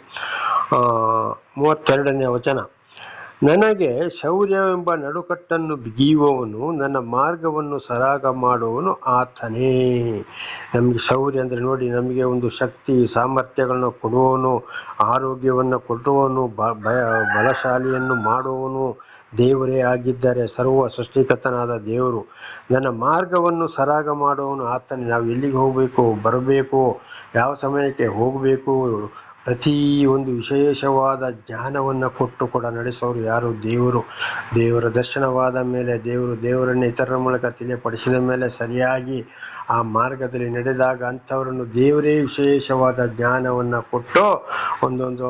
32ನೇ ವಚನ. ನನಗೆ ಶೌರ್ಯವೆಂಬ ನಡುಕಟ್ಟನ್ನು ಬಿಗಿಯುವವನು, ನನ್ನ ಮಾರ್ಗವನ್ನು ಸರಾಗ ಮಾಡುವವನು ಆತನೇ. ನಮಗೆ ಶೌರ್ಯ ಅಂದರೆ ನೋಡಿ, ನಮಗೆ ಒಂದು ಶಕ್ತಿ ಸಾಮರ್ಥ್ಯಗಳನ್ನು ಕೊಡುವವನು, ಆರೋಗ್ಯವನ್ನು ಕೊಡುವವನು, ಬಲಶಾಲಿಯನ್ನು ಮಾಡುವವನು ದೇವರೇ ಆಗಿದ್ದಾರೆ. ಸರ್ವ ಸೃಷ್ಟಿಕರ್ತನಾದ ದೇವರು. ನನ್ನ ಮಾರ್ಗವನ್ನು ಸರಾಗ ಮಾಡುವವನು ಆತನೇ. ನಾವು ಎಲ್ಲಿಗೆ ಹೋಗಬೇಕು, ಬರಬೇಕು, ಯಾವ ಸಮಯಕ್ಕೆ ಹೋಗಬೇಕು, ಪ್ರತಿ ಒಂದು ವಿಶೇಷವಾದ ಜ್ಞಾನವನ್ನು ಕೊಟ್ಟು ಕೂಡ ನಡೆಸೋರು ಯಾರು? ದೇವರು. ದೇವರ ದರ್ಶನವಾದ ಮೇಲೆ, ದೇವರನ್ನು ಇತರರ ಮೂಲಕ ತಿಳಿಯಪಡಿಸಿದ ಮೇಲೆ ಸರಿಯಾಗಿ ಆ ಮಾರ್ಗದಲ್ಲಿ ನಡೆದಾಗ ಅಂಥವರನ್ನು ದೇವರೇ ವಿಶೇಷವಾದ ಜ್ಞಾನವನ್ನು ಕೊಟ್ಟು ಒಂದೊಂದು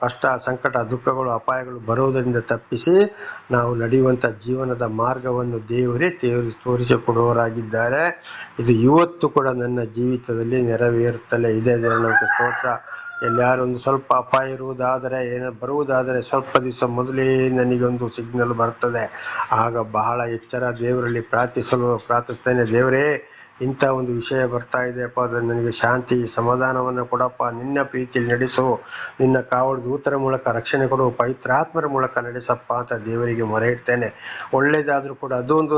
ಕಷ್ಟ, ಸಂಕಟ, ದುಃಖಗಳು, ಅಪಾಯಗಳು ಬರೋದರಿಂದ ತಪ್ಪಿಸಿ ನಾವು ನಡೆಯುವಂಥ ಜೀವನದ ಮಾರ್ಗವನ್ನು ದೇವರೇ ತೋರಿಸಿಕೊಡುವವರಾಗಿದ್ದಾರೆ. ಇದು ಇವತ್ತು ಕೂಡ ನನ್ನ ಜೀವಿತದಲ್ಲಿ ನೆರವೇರುತ್ತಲೇ ಇದೆ. ನಮಗೆ ಸ್ತೋತ್ರ. ಎಲ್ಲಾರು ಒಂದು ಸ್ವಲ್ಪ ಅಪಾಯ ಇರುವುದಾದರೆ, ಬರುವುದಾದರೆ ಸ್ವಲ್ಪ ದಿವಸ ಮೊದಲೇ ನನಗೊಂದು ಸಿಗ್ನಲ್ ಬರ್ತದೆ. ಆಗ ಬಹಳ ಎಚ್ಚರ ದೇವರಲ್ಲಿ ಪ್ರಾರ್ಥಿಸ್ತೇನೆ. ದೇವರೇ, ಇಂಥ ಒಂದು ವಿಷಯ ಬರ್ತಾ ಇದೆಯಪ್ಪ, ಅದು ನನಗೆ ಶಾಂತಿ ಸಮಾಧಾನವನ್ನು ಕೊಡಪ್ಪ, ನಿನ್ನ ಪ್ರೀತಿಯಲ್ಲಿ ನಡೆಸು, ನಿನ್ನ ಕಾವಲು ದೂತರ ಮೂಲಕ ರಕ್ಷಣೆ ಕೊಡು, ಪವಿತ್ರಾತ್ಮರ ಮೂಲಕ ನಡೆಸಪ್ಪ ಅಂತ ದೇವರಿಗೆ ಮೊರೆ ಇಡ್ತೇನೆ. ಒಳ್ಳೇದಾದರೂ ಕೂಡ ಅದೊಂದು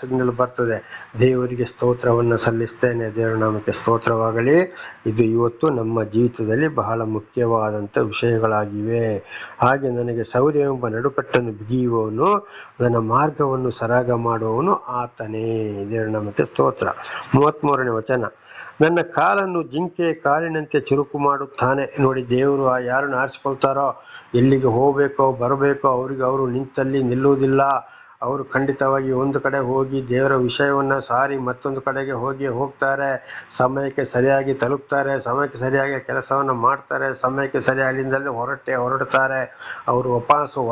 ಸಿಗ್ನಲ್ ಬರ್ತದೆ. ದೇವರಿಗೆ ಸ್ತೋತ್ರವನ್ನು ಸಲ್ಲಿಸ್ತೇನೆ. ದೇವರ ನಾಮಕ್ಕೆ ಸ್ತೋತ್ರವಾಗಲಿ. ಇದು ಇವತ್ತು ನಮ್ಮ ಜೀವಿತದಲ್ಲಿ ಬಹಳ ಮುಖ್ಯವಾದಂಥ ವಿಷಯಗಳಾಗಿವೆ. ಹಾಗೆ ನನಗೆ ಶೌರ್ಯವೆಂಬ ನಡುಕಟ್ಟನ್ನು ಬಿಗಿಯುವವನು, ನನ್ನ ಮಾರ್ಗವನ್ನು ಸರಾಗ ಮಾಡುವವನು ಆತನೇ. ದೇವರ ನಾಮಕ್ಕೆ ಸ್ತೋತ್ರ. 33ನೇ ವಚನ. ನನ್ನ ಕಾಲನ್ನು ಜಿಂಕೆ ಕಾಲಿನಂತೆ ಚುರುಕು ಮಾಡುತ್ತಾನೆ. ನೋಡಿ, ದೇವರು ಯಾರನ್ನು ಆರಿಸ್ಕೊಳ್ತಾರೋ, ಎಲ್ಲಿಗೆ ಹೋಗಬೇಕೋ ಬರಬೇಕೋ ಅವರಿಗೆ ಅವರು ನಿಂತಲ್ಲಿ ನಿಲ್ಲುವುದಿಲ್ಲ. ಅವರು ಖಂಡಿತವಾಗಿ ಒಂದು ಕಡೆ ಹೋಗಿ ದೇವರ ವಿಷಯವನ್ನು ಸಾರಿ ಮತ್ತೊಂದು ಕಡೆಗೆ ಹೋಗ್ತಾರೆ. ಸಮಯಕ್ಕೆ ಸರಿಯಾಗಿ ತಲುಪ್ತಾರೆ, ಸಮಯಕ್ಕೆ ಸರಿಯಾಗಿ ಕೆಲಸವನ್ನು ಮಾಡ್ತಾರೆ, ಸಮಯಕ್ಕೆ ಸರಿಯಾಗಿಂದಲೇ ಹೊರಡ್ತಾರೆ. ಅವರು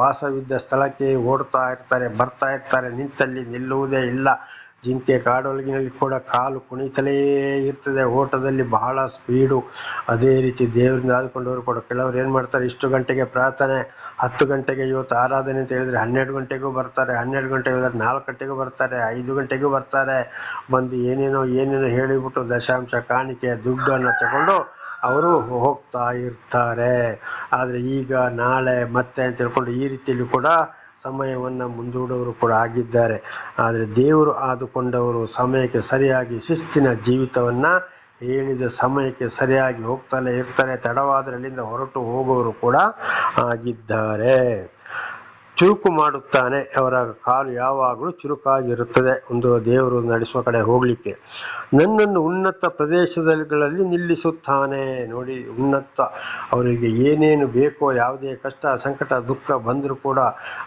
ವಾಸವಿದ್ದ ಸ್ಥಳಕ್ಕೆ ಓಡ್ತಾ ಇರ್ತಾರೆ, ಬರ್ತಾ ಇರ್ತಾರೆ, ನಿಂತಲ್ಲಿ ನಿಲ್ಲುವುದೇ ಇಲ್ಲ. ಜಿಂಕೆ ಕಾಡೊಳಗಿನಲ್ಲಿ ಕೂಡ ಕಾಲು ಕುಣಿತಲೇ ಇರ್ತದೆ, ಓಟದಲ್ಲಿ ಬಹಳ ಸ್ಪೀಡು. ಅದೇ ರೀತಿ ದೇವರಿಂದ ಆದುಕೊಂಡವರು ಕೂಡ ಕೆಲವರು ಏನು ಮಾಡ್ತಾರೆ, ಇಷ್ಟು ಗಂಟೆಗೆ ಪ್ರಾರ್ಥನೆ, 10 ಗಂಟೆಗೆ ಇವತ್ತು ಆರಾಧನೆ ಅಂತ ಹೇಳಿದ್ರೆ 12 ಗಂಟೆಗೂ ಬರ್ತಾರೆ, 12 ಗಂಟೆಗೆ ಹೋದರೆ 4 ಗಂಟೆಗೂ ಬರ್ತಾರೆ, 5 ಗಂಟೆಗೂ ಬರ್ತಾರೆ. ಬಂದು ಏನೇನೋ ಹೇಳಿಬಿಟ್ಟು ದಶಾಂಶ ಕಾಣಿಕೆ ದುಡ್ಡನ್ನು ತಗೊಂಡು ಅವರು ಹೋಗ್ತಾ ಇರ್ತಾರೆ. ಆದರೆ ಈಗ ನಾಳೆ ಮತ್ತೆ ಅಂತ ಹೇಳ್ಕೊಂಡು ಈ ರೀತಿಯಲ್ಲಿ ಕೂಡ ಸಮಯವನ್ನು ಮುಂದೂಡೋರು ಕೂಡ ಆಗಿದ್ದಾರೆ. ಆದರೆ ದೇವರು ಆದುಕೊಂಡವರು ಸಮಯಕ್ಕೆ ಸರಿಯಾಗಿ ಶಿಸ್ತಿನ ಜೀವಿತವನ್ನು ಹೇಳಿದ ಸಮಯಕ್ಕೆ ಸರಿಯಾಗಿ ಹೋಗ್ತಾನೆ ಇರ್ತಾರೆ. ತಡವಾದರೆ ಅಲ್ಲಿಂದ ಹೊರಟು ಹೋಗೋರು ಕೂಡ ಆಗಿದ್ದಾರೆ. ಚುರುಕು ಮಾಡುತ್ತಾನೆ. ಅವರ ಕಾಲು ಯಾವಾಗಲೂ ಚುರುಕಾಗಿರುತ್ತದೆ ಒಂದು ದೇವರು ನಡೆಸುವ ಕಡೆ ಹೋಗಲಿಕ್ಕೆ. ನನ್ನನ್ನು ಉನ್ನತ ಪ್ರದೇಶಗಳಲ್ಲಿ ನಿಲ್ಲಿಸುತ್ತಾನೆ. ನೋಡಿ, ಉನ್ನತ ಅವರಿಗೆ ಏನೇನು ಬೇಕೋ, ಯಾವುದೇ ಕಷ್ಟ ಸಂಕಟ ದುಃಖ ಬಂದರೂ ಕೂಡ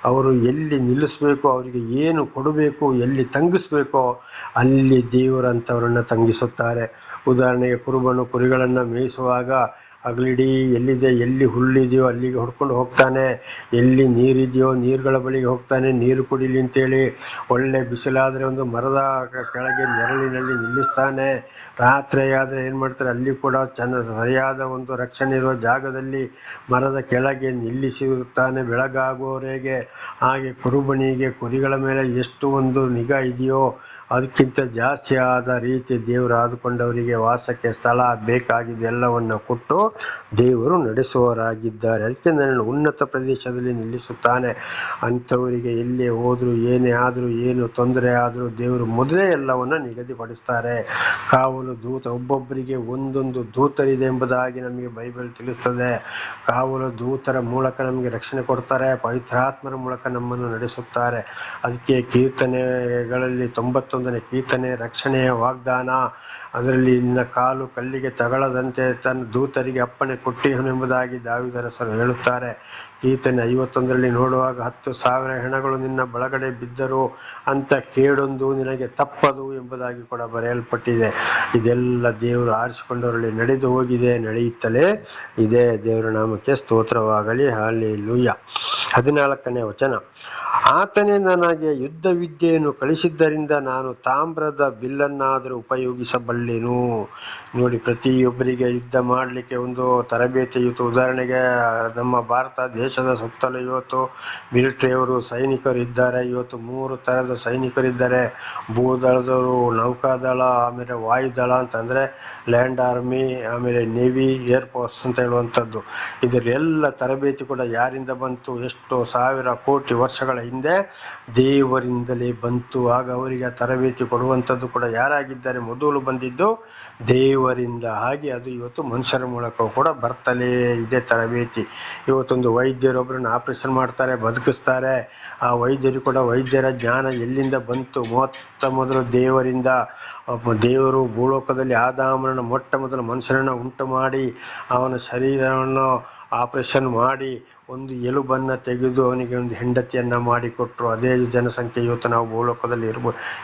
ಅವರು ಎಲ್ಲಿ ನಿಲ್ಲಿಸಬೇಕು, ಅವರಿಗೆ ಏನು ಕೊಡಬೇಕು, ಎಲ್ಲಿ ತಂಗಿಸಬೇಕೋ ಅಲ್ಲಿ ದೇವರಂಥವರನ್ನು ತಂಗಿಸುತ್ತಾರೆ. ಉದಾಹರಣೆಗೆ ಕುರುಬನು ಕುರಿಗಳನ್ನು ಮೇಯಿಸುವಾಗ ಹಗಲಿಡೀ ಎಲ್ಲಿದೆ, ಎಲ್ಲಿ ಹುಲ್ಲಿದೆಯೋ ಅಲ್ಲಿಗೆ ಹೊಡ್ಕೊಂಡು ಹೋಗ್ತಾನೆ, ಎಲ್ಲಿ ನೀರಿದೆಯೋ ನೀರುಗಳ ಬಳಿಗೆ ಹೋಗ್ತಾನೆ ನೀರು ಕುಡಿಲಿ ಅಂತೇಳಿ. ಒಳ್ಳೆ ಬಿಸಿಲಾದರೆ ಒಂದು ಮರದ ಕೆಳಗೆ ನೆರಳಿನಲ್ಲಿ ನಿಲ್ಲಿಸ್ತಾನೆ. ರಾತ್ರಿ ಆದರೆ ಏನು ಮಾಡ್ತಾರೆ, ಅಲ್ಲಿ ಕೂಡ ಸರಿಯಾದ ಒಂದು ರಕ್ಷಣೆ ಇರುವ ಜಾಗದಲ್ಲಿ ಮರದ ಕೆಳಗೆ ನಿಲ್ಲಿಸಿರುತ್ತಾನೆ ಬೆಳಗಾಗುವವರೆಗೆ. ಹಾಗೆ ಕುರುಬನಿಗೆ ಕುರಿಗಳ ಮೇಲೆ ಎಷ್ಟು ಒಂದು ನಿಗಾ ಇದೆಯೋ ಅದಕ್ಕಿಂತ ಜಾಸ್ತಿ ಆದ ರೀತಿ ದೇವರು ಆದುಕೊಂಡವರಿಗೆ ವಾಸಕ್ಕೆ ಸ್ಥಳ ಬೇಕಾಗಿದ್ದು ಎಲ್ಲವನ್ನು ಕೊಟ್ಟು ದೇವರು ನಡೆಸುವವರಾಗಿದ್ದಾರೆ. ಅದಕ್ಕೆ ನನ್ನನ್ನು ಉನ್ನತ ಪ್ರದೇಶದಲ್ಲಿ ನಿಲ್ಲಿಸುತ್ತಾನೆ. ಅಂಥವರಿಗೆ ಎಲ್ಲೇ ಹೋದರೂ ಏನೇ ಆದರೂ ಏನು ತೊಂದರೆ ಆದರೂ ದೇವರು ಮೊದಲೇ ಎಲ್ಲವನ್ನು ನಿಗದಿಪಡಿಸ್ತಾರೆ. ಕಾವಲು ದೂತ, ಒಬ್ಬೊಬ್ಬರಿಗೆ ಒಂದೊಂದು ದೂತರಿದೆ ಎಂಬುದಾಗಿ ನಮಗೆ ಬೈಬಲ್ ತಿಳಿಸ್ತದೆ. ಕಾವಲು ದೂತರ ಮೂಲಕ ನಮಗೆ ರಕ್ಷಣೆ ಕೊಡ್ತಾರೆ, ಪವಿತ್ರಾತ್ಮರ ಮೂಲಕ ನಮ್ಮನ್ನು ನಡೆಸುತ್ತಾರೆ. ಅದಕ್ಕೆ ಕೀರ್ತನೆಗಳಲ್ಲಿ 91ನೇ ಕೀರ್ತನೆ ರಕ್ಷಣೆಯ ವಾಗ್ದಾನ. ಅದರಲ್ಲಿ ನಿನ್ನ ಕಾಲು ಕಲ್ಲಿಗೆ ತಗಲದಂತೆ ತನ್ನ ದೂತರಿಗೆ ಅಪ್ಪಣೆ ಕೊಟ್ಟಿಹನು ಎಂಬುದಾಗಿ ದಾವೀದರಸರು ಹೇಳುತ್ತಾರೆ. ಕೀರ್ತನೆ 51ರಲ್ಲಿ ನೋಡುವಾಗ 10,000 ಹೆಣಗಳು ನಿನ್ನ ಬಲಗಡೆ ಬಿದ್ದರು ಅಂತ ಕೇಡೊಂದು ನಿನಗೆ ತಪ್ಪದು ಎಂಬುದಾಗಿ ಕೂಡ ಬರೆಯಲ್ಪಟ್ಟಿದೆ. ಇದೆಲ್ಲ ದೇವರು ಆರಿಸಿಕೊಂಡವರಲ್ಲಿ ನಡೆದು ಹೋಗಿದೆ, ನಡೆಯುತ್ತಲೇ ಇದೆ. ದೇವರ ನಾಮಕ್ಕೆ ಸ್ತೋತ್ರವಾಗಲಿ. ಹಲ್ಲೆಲೂಯಾ. 14ನೇ ವಚನ. ಆತನೇ ನನಗೆ ಯುದ್ಧ ವಿದ್ಯೆಯನ್ನು ಕಲಿಸಿದ್ದರಿಂದ ನಾನು ತಾಮ್ರದ ಬಿಲ್ಲನ್ನಾದರೂ ಉಪಯೋಗಿಸಬಲ್ಲೆನು. ನೋಡಿ, ಪ್ರತಿಯೊಬ್ಬರಿಗೆ ಯುದ್ಧ ಮಾಡಲಿಕ್ಕೆ ಒಂದು ತರಬೇತಿ ಇವತ್ತು. ಉದಾಹರಣೆಗೆ ನಮ್ಮ ಭಾರತ ದೇಶದ ಸುತ್ತಲೂ ಇವತ್ತು ಮಿಲಿಟರಿಯವರು ಸೈನಿಕರು ಇದ್ದಾರೆ. ಇವತ್ತು 3 ಥರದ ಸೈನಿಕರಿದ್ದಾರೆ. ಭೂದಳದವರು, ನೌಕಾದಳ, ಆಮೇಲೆ ವಾಯುದಳ ಅಂತಂದರೆ ಲ್ಯಾಂಡ್ ಆರ್ಮಿ, ಆಮೇಲೆ ನೇವಿ, ಏರ್ಫೋರ್ಸ್ ಅಂತ ಹೇಳುವಂಥದ್ದು. ಇದರೆಲ್ಲ ತರಬೇತಿ ಕೂಡ ಯಾರಿಂದ ಬಂತು? ಎಷ್ಟೋ ಸಾವಿರ ಕೋಟಿ ವರ್ಷಗಳ ಹಿಂದೆ ದೇವರಿಂದಲೇ ಬಂತು. ಆಗ ಅವರಿಗೆ ಆ ತರಬೇತಿ ಕೊಡುವಂಥದ್ದು ಕೂಡ ಯಾರಾಗಿದ್ದಾರೆ? ಮೊದಲು ಬಂದಿದ್ದು ದೇವರಿಂದ. ಹಾಗೆ ಅದು ಇವತ್ತು ಮನುಷ್ಯರ ಮೂಲಕ ಕೂಡ ಬರ್ತಲೇ ಇದೆ ತರಬೇತಿ. ಇವತ್ತೊಂದು ವೈದ್ಯರೊಬ್ಬರನ್ನು ಆಪರೇಷನ್ ಮಾಡ್ತಾರೆ, ಬದುಕಿಸ್ತಾರೆ. ಆ ವೈದ್ಯರು ಕೂಡ ವೈದ್ಯರ ಜ್ಞಾನ ಎಲ್ಲಿಂದ ಬಂತು? ಮೊತ್ತ ಮೊದಲು ದೇವರಿಂದ. ದೇವರು ಭೂಲೋಕದಲ್ಲಿ ಆದಾಮನನ್ನು ಮೊಟ್ಟ ಮೊದಲು ಮನುಷ್ಯನನ್ನು ಉಂಟು ಮಾಡಿ ಅವನ ಶರೀರವನ್ನು ಆಪರೇಷನ್ ಮಾಡಿ ಒಂದು ಎಲುಬನ್ನು ತೆಗೆದು ಅವನಿಗೆ ಒಂದು ಹೆಂಡತಿಯನ್ನು ಮಾಡಿಕೊಟ್ರು. ಅದೇ ಜನಸಂಖ್ಯೆ ಇವತ್ತು ನಾವು ಭೂಲೋಕದಲ್ಲಿ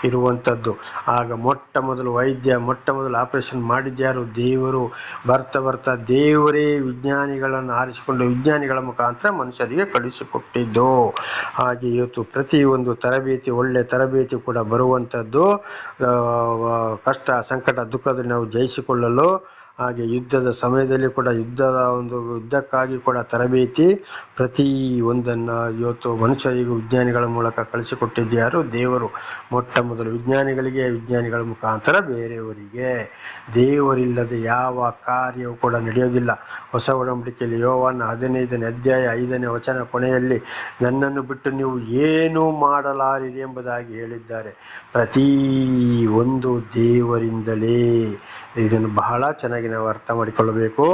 ಇರುವಂಥದ್ದು. ಆಗ ಮೊಟ್ಟ ಮೊದಲು ವೈದ್ಯ, ಮೊಟ್ಟ ಮೊದಲು ಆಪರೇಷನ್ ಮಾಡಿದ್ಯಾರು? ದೇವರು. ಬರ್ತಾ ಬರ್ತಾ ದೇವರೇ ವಿಜ್ಞಾನಿಗಳನ್ನು ಆರಿಸಿಕೊಂಡು ವಿಜ್ಞಾನಿಗಳ ಮುಖಾಂತರ ಮನುಷ್ಯರಿಗೆ ಕಳಿಸಿಕೊಟ್ಟಿದ್ದು. ಹಾಗೆ ಇವತ್ತು ಪ್ರತಿಯೊಂದು ತರಬೇತಿ, ಒಳ್ಳೆ ತರಬೇತಿ ಕೂಡ ಬರುವಂಥದ್ದು ಕಷ್ಟ, ಸಂಕಟ, ದುಃಖದಲ್ಲಿ ನಾವು ಜಯಿಸಿಕೊಳ್ಳಲು. ಹಾಗೆ ಯುದ್ಧದ ಸಮಯದಲ್ಲಿ ಕೂಡ ಯುದ್ಧಕ್ಕಾಗಿ ಕೂಡ ತರಬೇತಿ ಪ್ರತಿ ಒಂದನ್ನು ಇವತ್ತು ಮನುಷ್ಯರಿಗೂ ವಿಜ್ಞಾನಿಗಳ ಮೂಲಕ ಕಳಿಸಿಕೊಟ್ಟಿದ್ಯಾರು? ದೇವರು. ಮೊಟ್ಟ ಮೊದಲು ವಿಜ್ಞಾನಿಗಳಿಗೆ, ವಿಜ್ಞಾನಿಗಳ ಮುಖಾಂತರ ಬೇರೆಯವರಿಗೆ. ದೇವರಿಲ್ಲದೆ ಯಾವ ಕಾರ್ಯವೂ ಕೂಡ ನಡೆಯೋದಿಲ್ಲ. ಹೊಸ ಒಡಂಬಡಿಕೆಯಲ್ಲಿ ಯೋಹಾನ 15ನೇ ಅಧ್ಯಾಯ 5ನೇ ವಚನ ಕೊನೆಯಲ್ಲಿ ನನ್ನನ್ನು ಬಿಟ್ಟು ನೀವು ಏನೂ ಮಾಡಲಾರಿರಿ ಎಂಬುದಾಗಿ ಹೇಳಿದ್ದಾರೆ. ಪ್ರತಿ ಒಂದು ದೇವರಿಂದಲೇ. ಇದನ್ನು ಬಹಳ ಚೆನ್ನಾಗಿ ನಾವು ಅರ್ಥ ಮಾಡಿಕೊಳ್ಳಬೇಕು.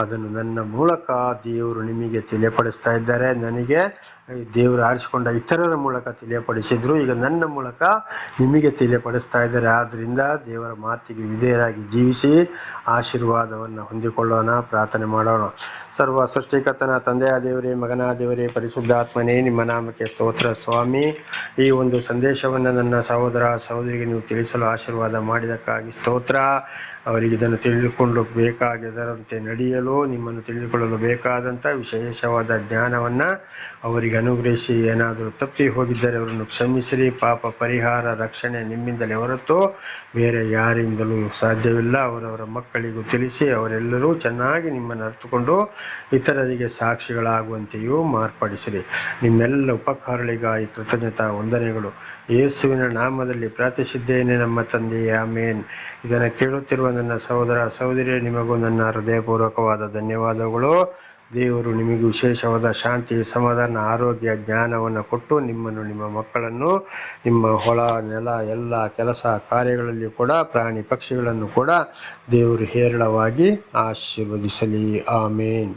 ಅದನ್ನು ನನ್ನ ಮೂಲಕ ದೇವರು ನಿಮಗೆ ತಿಳಿಯಪಡಿಸ್ತಾ ಇದ್ದಾರೆ. ನನಗೆ ದೇವರು ಆರಿಸಿಕೊಂಡ ಇತರರ ಮೂಲಕ ತಿಳಿಯಪಡಿಸಿದ್ರು, ಈಗ ನನ್ನ ಮೂಲಕ ನಿಮಗೆ ತಿಳಿಯಪಡಿಸ್ತಾ ಇದ್ದಾರೆ. ಆದ್ದರಿಂದ ದೇವರ ಮಾತಿಗೆ ವಿಧೇಯರಾಗಿ ಜೀವಿಸಿ ಆಶೀರ್ವಾದವನ್ನು ಹೊಂದಿಕೊಳ್ಳೋಣ. ಪ್ರಾರ್ಥನೆ ಮಾಡೋಣ. ಸರ್ವ ಸೃಷ್ಟಿಕರ್ತನ ತಂದೆಯ ದೇವರೇ, ಮಗನ ದೇವರೇ, ಪರಿಶುದ್ಧಾತ್ಮನೇ, ನಿಮ್ಮ ನಾಮಕ್ಕೆ ಸ್ತೋತ್ರ ಸ್ವಾಮಿ. ಈ ಒಂದು ಸಂದೇಶವನ್ನು ನನ್ನ ಸಹೋದರ ಸಹೋದರಿಗೆ ನೀವು ತಿಳಿಸಲು ಆಶೀರ್ವಾದ ಮಾಡಿದಕ್ಕಾಗಿ ಸ್ತೋತ್ರ. ಅವರಿಗೆ ಇದನ್ನು ತಿಳಿದುಕೊಂಡು ಬೇಕಾಗದರಂತೆ ನಡೆಯಲು, ನಿಮ್ಮನ್ನು ತಿಳಿದುಕೊಳ್ಳಲು ಬೇಕಾದಂಥ ವಿಶೇಷವಾದ ಜ್ಞಾನವನ್ನು ಅವರಿಗೆ ಅನುಗ್ರಹಿಸಿ. ಏನಾದರೂ ತಪ್ಪಿ ಹೋಗಿದ್ದರೆ ಅವರನ್ನು ಕ್ಷಮಿಸಿರಿ. ಪಾಪ ಪರಿಹಾರ, ರಕ್ಷಣೆ ನಿಮ್ಮಿಂದಲೇ ಹೊರತು ಬೇರೆ ಯಾರಿಂದಲೂ ಸಾಧ್ಯವಿಲ್ಲ. ಅವರವರ ಮಕ್ಕಳಿಗೂ ತಿಳಿಸಿ ಅವರೆಲ್ಲರೂ ಚೆನ್ನಾಗಿ ನಿಮ್ಮನ್ನು ಅರ್ಥಕೊಂಡು ಇತರರಿಗೆ ಸಾಕ್ಷಿಗಳಾಗುವಂತೆಯೂ ಮಾರ್ಪಡಿಸಿರಿ. ನಿಮ್ಮೆಲ್ಲ ಉಪಕಾರಗಳಿಗಾಗಿ ಕೃತಜ್ಞತಾ ವಂದನೆಗಳು ಯೇಸುವಿನ ನಾಮದಲ್ಲಿ ಪ್ರಾರ್ಥಿಸಿದ್ದೇನೆ ನಮ್ಮ ತಂದೆಯೇ, ಆಮೇನ್. ಇದನ್ನು ಕೇಳುತ್ತಿರುವ ನನ್ನ ಸಹೋದರ ಸಹೋದರಿಯರೇ, ನಿಮಗೂ ನನ್ನ ಹೃದಯಪೂರ್ವಕವಾದ ಧನ್ಯವಾದಗಳು. ದೇವರು ನಿಮಗೂ ವಿಶೇಷವಾದ ಶಾಂತಿ, ಸಮಾಧಾನ, ಆರೋಗ್ಯ, ಜ್ಞಾನವನ್ನು ಕೊಟ್ಟು ನಿಮ್ಮನ್ನು, ನಿಮ್ಮ ಮಕ್ಕಳನ್ನು, ನಿಮ್ಮ ಹೊಲ ನೆಲ ಎಲ್ಲ ಕೆಲಸ ಕಾರ್ಯಗಳಲ್ಲಿ ಕೂಡ ಪ್ರಾಣಿ ಪಕ್ಷಿಗಳನ್ನು ಕೂಡ ದೇವರು ಹೇರಳವಾಗಿ ಆಶೀರ್ವದಿಸಲಿ. ಆಮೇನ್.